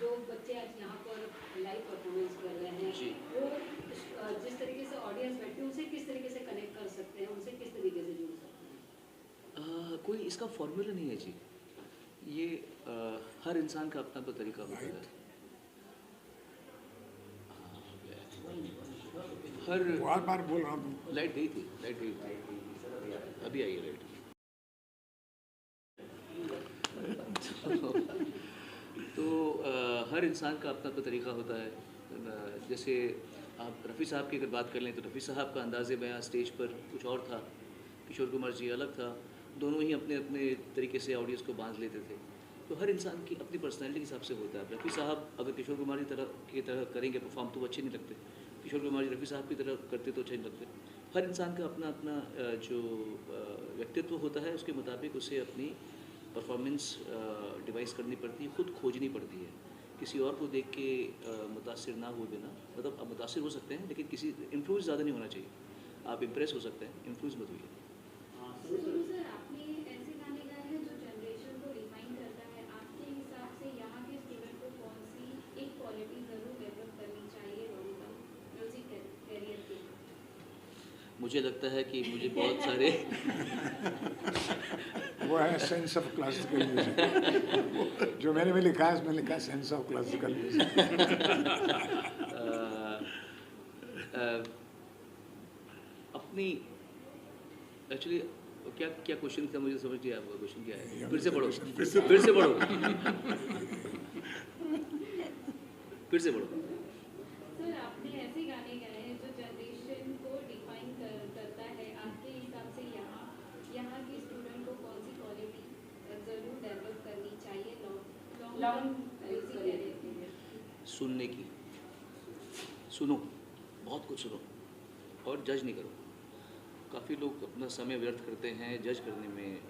जो बच्चे आज यहाँ पर लाइव परफॉर्मेंस कर रहे हैं जी, वो जिस तरीके से ऑडियंस बैठती है उनसे किस तरीके से कनेक्ट कर सकते हैं, उनसे किस तरीके से जुड़ सकते हैं? कोई इसका फॉर्मूला नहीं है जी। ये हर इंसान का अपना तरीका होता है। हर बार बार बोल रहा हूँ। लाइट गई थी, अभी आई है लाइट। तो हर इंसान का अपना तरीका होता है। जैसे आप रफ़ी साहब की अगर बात कर लें तो रफ़ी साहब का अंदाज़े बयां स्टेज पर कुछ और था, किशोर कुमार जी अलग था। दोनों ही अपने अपने तरीके से ऑडियंस को बांध लेते थे। तो हर इंसान की अपनी पर्सनैलिटी के हिसाब से होता है। रफ़ी साहब अगर किशोर कुमार की तरह करेंगे परफॉर्म तो वो अच्छे नहीं लगते। किशोर कुमार जी रफ़ी साहब की तरह करते तो अच्छे नहीं लगते। हर इंसान का अपना अपना जो व्यक्तित्व होता है उसके मुताबिक उसे अपनी परफॉर्मेंस डिवाइस करनी पड़ती है, खुद खोजनी पड़ती है। किसी और को देख के मुतासिर ना हुए बिना, मतलब आप मुतासिर हो सकते हैं लेकिन किसी इन्फ्लुएंस ज़्यादा नहीं होना चाहिए। आप इम्प्रेस हो सकते हैं, इन्फ्लुएंस मत होइए। सोनू सर, आपने ऐसे गाने गाए हैं जो जनरेशन को डिफाइन करता है। आपके हिसाब से यहाँ के स्टूडेंट को कौन सी एक क्वालिटी ज़रूर डेवलप करनी चाहिए लॉन्ग टर्म म्यूजिक कैरियर के? मुझे लगता है कि मुझे बहुत सारे वो है सेंस ऑफ क्लासिकल म्यूजिक। जो मैंने भी लिखा है उसमें लिखा है सेंस ऑफ क्लासिकल म्यूजिक। अपनी एक्चुअली क्या क्या क्वेश्चन था, मुझे समझ नहीं आया। आपका क्वेश्चन क्या है? फिर से पढ़ो, फिर से पढ़ो, फिर से पढ़ो। सर, आपने ऐसे गाने गाए हैं जो जनरेशन को डिफाइन करता है। आपके हिसाब से यहाँ के स्टूडेंट को कौन सी क्वालिटी ज़रूर डेवलप करनी चाहिए लॉन्ग म्यूजिक कैरियर के लिए? सुनने की, सुनो, बहुत कुछ सुनो और जज नहीं करो। काफ़ी लोग अपना समय व्यर्थ करते हैं जज करने में।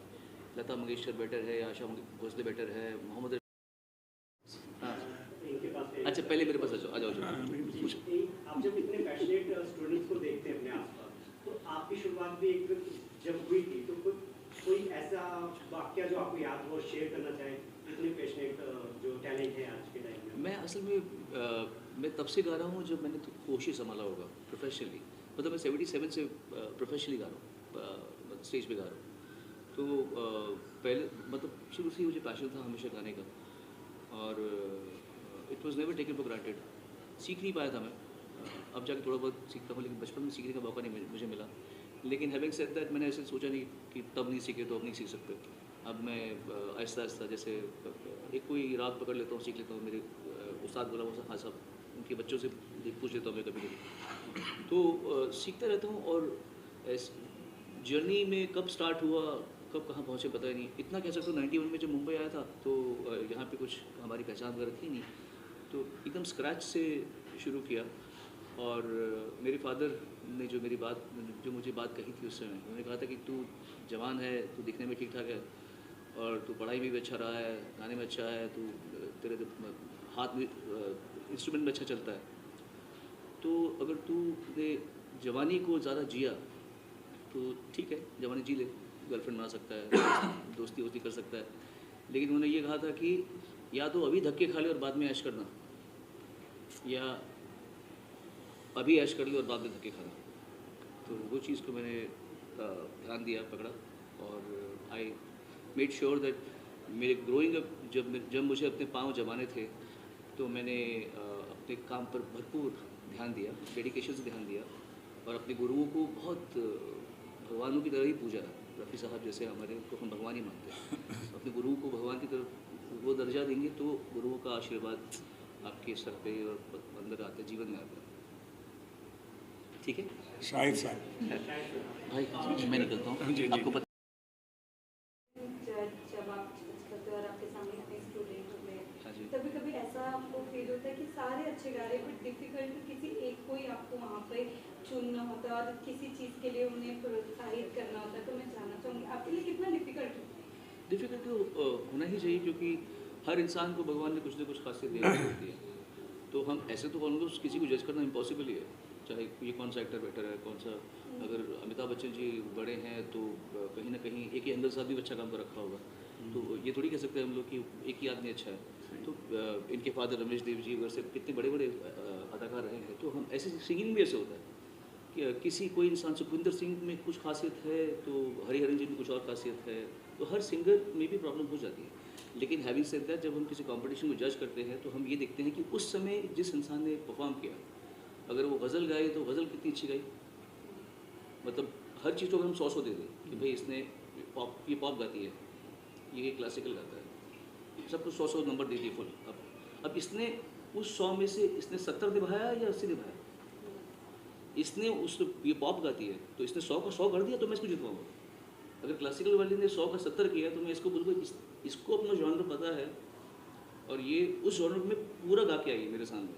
लता मंगेशकर बेटर है या आशा भोसले बेटर है, मोहम्मद हाँ। अच्छा, पहले मेरे पास आ जाओ। आप जब इतने पैशनेट स्टूडेंट्स को देखते हैं अपने आसपास, तो आपकी शुरुआत भी एक जब हुई थी तो कोई ऐसा वाक्य जो आपको याद हो शेयर करना चाहें, इतने पैशनेट जो टैलेंट है आज के टाइम में? मैं असल में मैं तब से गा रहा हूँ जब मैंने होश संभाला होगा प्रोफेशनली। मतलब मैं 77 से प्रोफेशनली गा रहा हूँ, स्टेज पे गा रहा हूँ। तो पहले मतलब शुरू से ही मुझे पैशन था हमेशा गाने का, और it was never taken for granted. सीख नहीं पाया था मैं, अब जाके थोड़ा बहुत सीखता हूँ, लेकिन बचपन में सीखने का मौका नहीं मुझे मिला। लेकिन हैविंग सेड दैट, मैंने ऐसे सोचा नहीं कि तब नहीं सीखे तो अब नहीं सीख सकते। अब मैं आहिस्ता आहिस्ता जैसे एक कोई राग पकड़ लेता हूँ, सीख लेता हूँ। मेरे उस्ताद गुलाम हाँ साहब, उनके बच्चों से पूछ लेता हूँ मैं कभी कभी, तो सीखता रहता हूँ और जर्नी में कब स्टार्ट हुआ, कब कहाँ पहुँचे पता ही नहीं। इतना कह सकता हूँ 91 में जब मुंबई आया था तो यहाँ पे कुछ हमारी पहचान वगैरह थी नहीं, तो एकदम स्क्रैच से शुरू किया। और मेरे फादर ने जो मुझे बात कही थी उस समय, उन्होंने कहा था कि तू जवान है, तू दिखने में ठीक ठाक है और तू पढ़ाई में भी अच्छा रहा है, गाने में अच्छा है, तू तेरे हाथ में इंस्ट्रूमेंट में अच्छा चलता है, तो अगर तू ने जवानी को ज़्यादा जिया तो ठीक है, जवानी जी ले, गर्लफ्रेंड बना सकता है, दोस्ती वोस्ती कर सकता है, लेकिन उन्होंने ये कहा था कि या तो अभी धक्के खा ले और बाद में ऐश करना, या अभी ऐश कर ली और बाद में धक्के खाना। तो वो चीज़ को मैंने ध्यान दिया, पकड़ा, और आई मेड श्योर दैट मेरे ग्रोइंग अप जब मुझे अपने पाँव जमाने थे तो मैंने अपने काम पर भरपूर ध्यान दिया, डेडिकेशन से ध्यान दिया, और अपने गुरुओं को बहुत भगवानों की तरह ही पूजा। रफ़ी साहब जैसे हमारे, उनको हम भगवान ही मानते हैं। अपने गुरुओं को भगवान की तरफ वो दर्जा देंगे तो गुरुओं का आशीर्वाद आपके सर पे और अंदर आते, जीवन में आता है। ठीक है शाहिद साहब, भाई, मैं निकलता हूँ। आपको पता जब आप करते हो और आपके सामने अपने स्टूडेंट होते हाँ जी। हैं, कभी कभी ऐसा आपको फील होता है कि सारे अच्छे गा रहे हैं बट डिफिकल्ट किसी एक को ही आपको वहाँ पे चुनना होता है और किसी चीज़ के लिए उन्हें प्रोत्साहित करना होता है। तो मैं जानना चाहूँगी आपके लिए कितना डिफिकल्ट होता है? डिफ़िकल्ट तो होना ही चाहिए, क्योंकि हर इंसान को भगवान ने कुछ ना कुछ खासियत दे होती है। तो हम ऐसे तो ऑलमोस्ट किसी को जज करना इम्पॉसिबल ही है, चाहे ये कौन सा एक्टर बेटर है, कौन सा। अगर अमिताभ बच्चन जी बड़े हैं तो कहीं ना कहीं एक ही अंदर साहब भी अच्छा काम कर रखा होगा, तो ये थोड़ी कह सकते हैं हम लोग कि एक ही आदमी अच्छा है। तो इनके फादर रमेश देव जी वैसे कितने बड़े बड़े अदाकार रहे हैं, तो हम ऐसे सिंगिंग भी ऐसे होता है कि किसी कोई इंसान, सुखविंदर सिंह में कुछ खासियत है तो हरिहरन जी में कुछ और खासियत है, तो हर सिंगर में भी प्रॉब्लम हो जाती है। लेकिन हैविंग सेड दैट, जब हम किसी कंपटीशन को जज करते हैं तो हम ये देखते हैं कि उस समय जिस इंसान ने परफॉर्म किया, अगर वो गज़ल गाए तो गज़ल कितनी अच्छी गाई, मतलब हर चीज़ को अगर हम 100 दे दें कि भाई इसने ये पॉप गाती है, ये क्लासिकल गाता है, सब कुछ 100 नंबर दे दिए फुल। अब इसने उस 100 में से इसने 70 निभाया या 80 निभाया, इसने उस ये पॉप गाती है तो इसने 100 का 100 कर दिया तो मैं इसको जितवाऊँगा। अगर क्लासिकल वाले ने 100 का 70 किया तो मैं इसको बोलूँगा इसको अपना जॉनर पता है और ये उस जॉनर में पूरा गा के आई है मेरे सामने,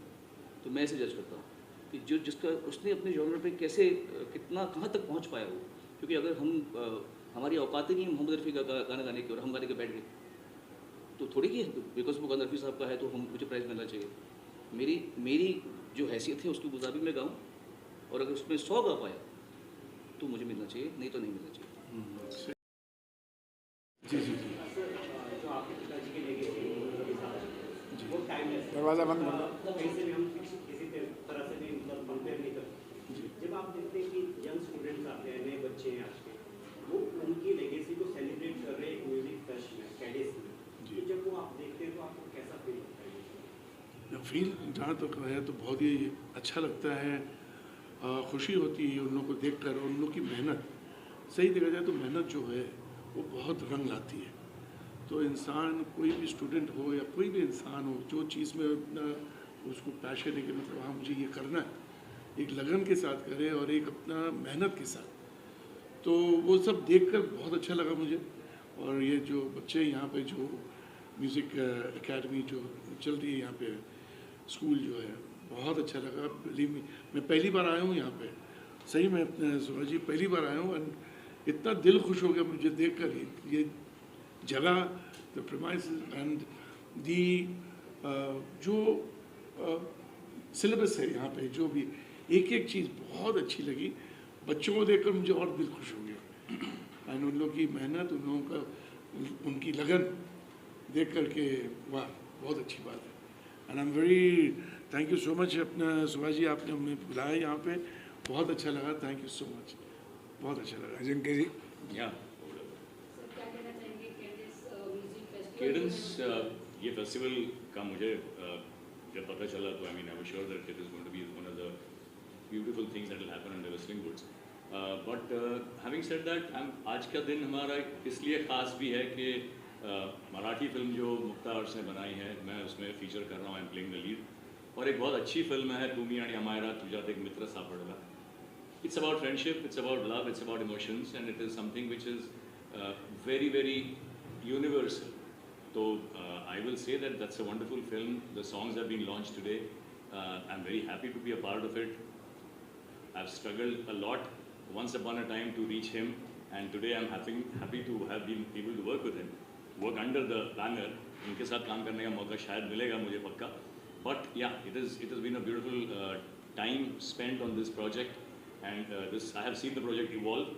तो मैं इसे जज करता हूँ कि जो जिसका उसने अपने जॉनर पे कैसे कितना कहाँ तक पहुँच पाया वो। क्योंकि अगर हम हमारी औकात ही नहीं मोहम्मद रफ़ी का गाना गाने की और हम गाने के बैठ गए तो थोड़ी कि बिकॉज वो गाना रफ़ी साहब का है तो हम मुझे प्राइज़ मिलना चाहिए। मेरी जो हैसियत है उसके मुताबिक मैं गाऊँ, और अगर उसमें 100 गा पाया तो मुझे मिलना चाहिए, नहीं तो नहीं मिलना चाहिए। जी जी जी जो आपके पिताजी के लेके रफ़ी साहब, वो टाइमलेस है। दरवाज़ा बंद कर दो। कहीं से भी हम किसी तरह से भी मतलब कंपेयर नहीं करते। जब आप देखते हैं कि यंग स्टूडेंट्स आते हैं, नए बच्चे हैं आज के, वो उनकी लेगेसी को सेलिब्रेट कर रहे हैं एक म्यूजिक फेस्ट में, कैडेस में, तो जब वो आप देखते हैं तो आपको कैसा फील होता है? फील जहाँ तक है तो बहुत ही अच्छा लगता है, खुशी होती है उन लोगों को देखकर। उन लोग की मेहनत, सही देखा जाए तो मेहनत जो है वो बहुत रंग लाती है। तो इंसान, कोई भी स्टूडेंट हो या कोई भी इंसान हो, जो चीज़ में अपना उसको पैशन है कि मतलब हाँ मुझे ये करना है, एक लगन के साथ करे और एक अपना मेहनत के साथ, तो वो सब देखकर बहुत अच्छा लगा मुझे। और ये जो बच्चे यहाँ पे जो म्यूज़िक एकेडमी जो चल रही है यहाँ पे, स्कूल जो है, बहुत अच्छा लगा। बिलीव मी, मैं पहली बार आया हूँ यहाँ पे, सही में सुभाष जी पहली बार आया हूँ, एंड इतना दिल खुश हो गया मुझे देख कर ये जगह, द प्रीमाइसेस एंड दी जो सिलेबस है यहाँ पे, जो भी एक एक चीज़ बहुत अच्छी लगी। बच्चों को देखकर मुझे और दिल खुश हो गया, एंड उन लोगों की मेहनत, उन लोगों का उनकी लगन देख कर के वाह, बहुत अच्छी बात है। And I am very thank you so much अपना सुभाष जी, आपने हमें बुलाया यहाँ पे, बहुत अच्छा लगा, थैंक यू सो मच, बहुत अच्छा लगा। अजिंक्य जी, क्या कहना चाहेंगे कैडेस म्यूजिक फेस्टिवल? केडेंस ये फेस्टिवल का मुझे जब पता चला तो I mean I was sure that it is going to be one of the beautiful things that will happen in the western woods, but having said that आज का दिन हमारा इसलिए ख़ास भी है कि मराठी फिल्म जो मुक्ता अर्स ने बनाई है, मैं उसमें फीचर कर रहा हूँ, I am playing the lead. और एक बहुत अच्छी फिल्म है तुम्ही आणि अमायरा तुझ्यात एक मित्र सापडला. It's about friendship, it's about love, it's about emotions, and it is something which is very, very universal. So I will say that that's a wonderful film. The songs have been launched today. I'm very happy to be a part of it. I've struggled a lot once upon a time to reach him, and today I'm happy to have been able to work with him, work under the banner. उनके साथ काम करने का मौका शायद मिलेगा मुझे पक्का. But yeah, it has been a beautiful time spent on this project. And I have seen the project evolve.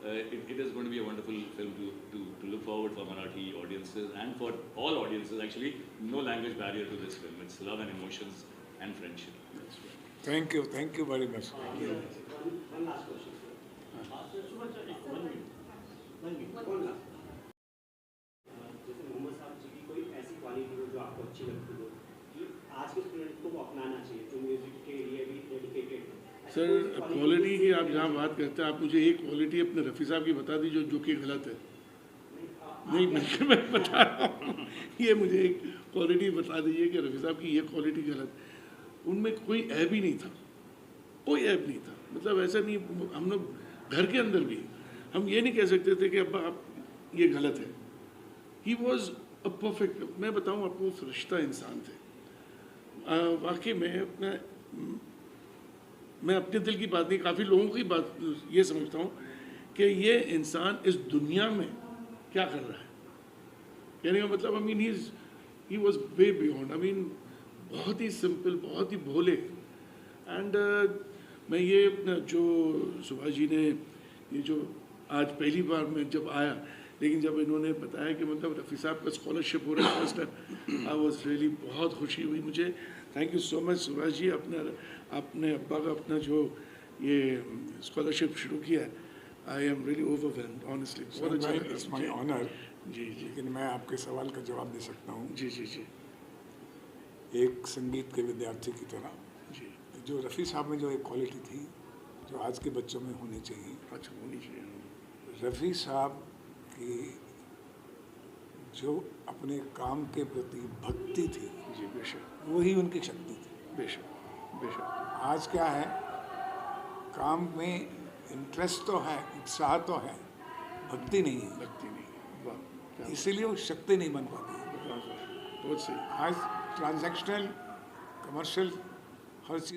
It is going to be a wonderful film to look forward for Marathi audiences and for all audiences. Actually, no language barrier to this film. It's love and emotions and friendship. Thank you very much. One last question, sir. One last. जैसे मोहम्मद साहब जी की कोई ऐसी quality हो जो आपको अच्छी लगती हो कि आज के स्टूडेंट को वो अपनाना चाहिए जो म्यूजिक के लिए भी डेडिकेटेड है. सर क्वालिटी की आप जहाँ बात करते हैं, आप मुझे एक क्वालिटी अपने रफ़ी साहब की बता दीजिए जो कि गलत है. नहीं मैं बता रहा हूँ, ये मुझे एक क्वालिटी बता दीजिए कि रफ़ी साहब की ये क्वालिटी गलत. उनमें कोई ऐब ही नहीं था, कोई ऐब नहीं था. मतलब ऐसा नहीं, हम लोग घर के अंदर भी हम ये नहीं कह सकते थे कि अब्बा आप ये गलत है. ही वॉज अ परफेक्ट, मैं बताऊँ आपको, फरिश्ता इंसान थे. वाकई में मैं अपने दिल की बात नहीं, काफ़ी लोगों की बात ये समझता हूँ कि ये इंसान इस दुनिया में क्या कर रहा है. कहने का मतलब, I mean he was way beyond. I mean बहुत ही सिंपल, बहुत ही भोले. एंड मैं ये जो सुभाष जी ने ये जो आज पहली बार मैं जब आया, लेकिन जब इन्होंने बताया कि मतलब रफ़ी साहब का स्कॉलरशिप हो रहा है first time, I was really, बहुत खुशी हुई मुझे. Thank you so much Subhash ji. अपने अब्बा का अपना जो ये स्कॉलरशिप शुरू किया है, I am really overwhelmed honestly. बहुत अच्छा. It's my honour. जी. लेकिन मैं आपके सवाल का जवाब दे सकता हूँ. जी. एक संगीत के विद्यार्थी की तरह जी. जो रफ़ी साहब में जो एक क्वालिटी थी जो आज के बच्चों में होनी चाहिए. अच्छा, होनी चाहिए. रफ़ी साहब की जो अपने काम के प्रति भक्ति थी, जी बेशक, वही उनकी शक्ति थी. बेशक. आज क्या है, काम में इंटरेस्ट तो है, उत्साह तो है, भक्ति नहीं है. लगती नहीं. वाह, इसीलिए वो शक्ति नहीं बन पाती. बहुत सही. आज ट्रांजैक्शनल, कमर्शियल, हर चीज़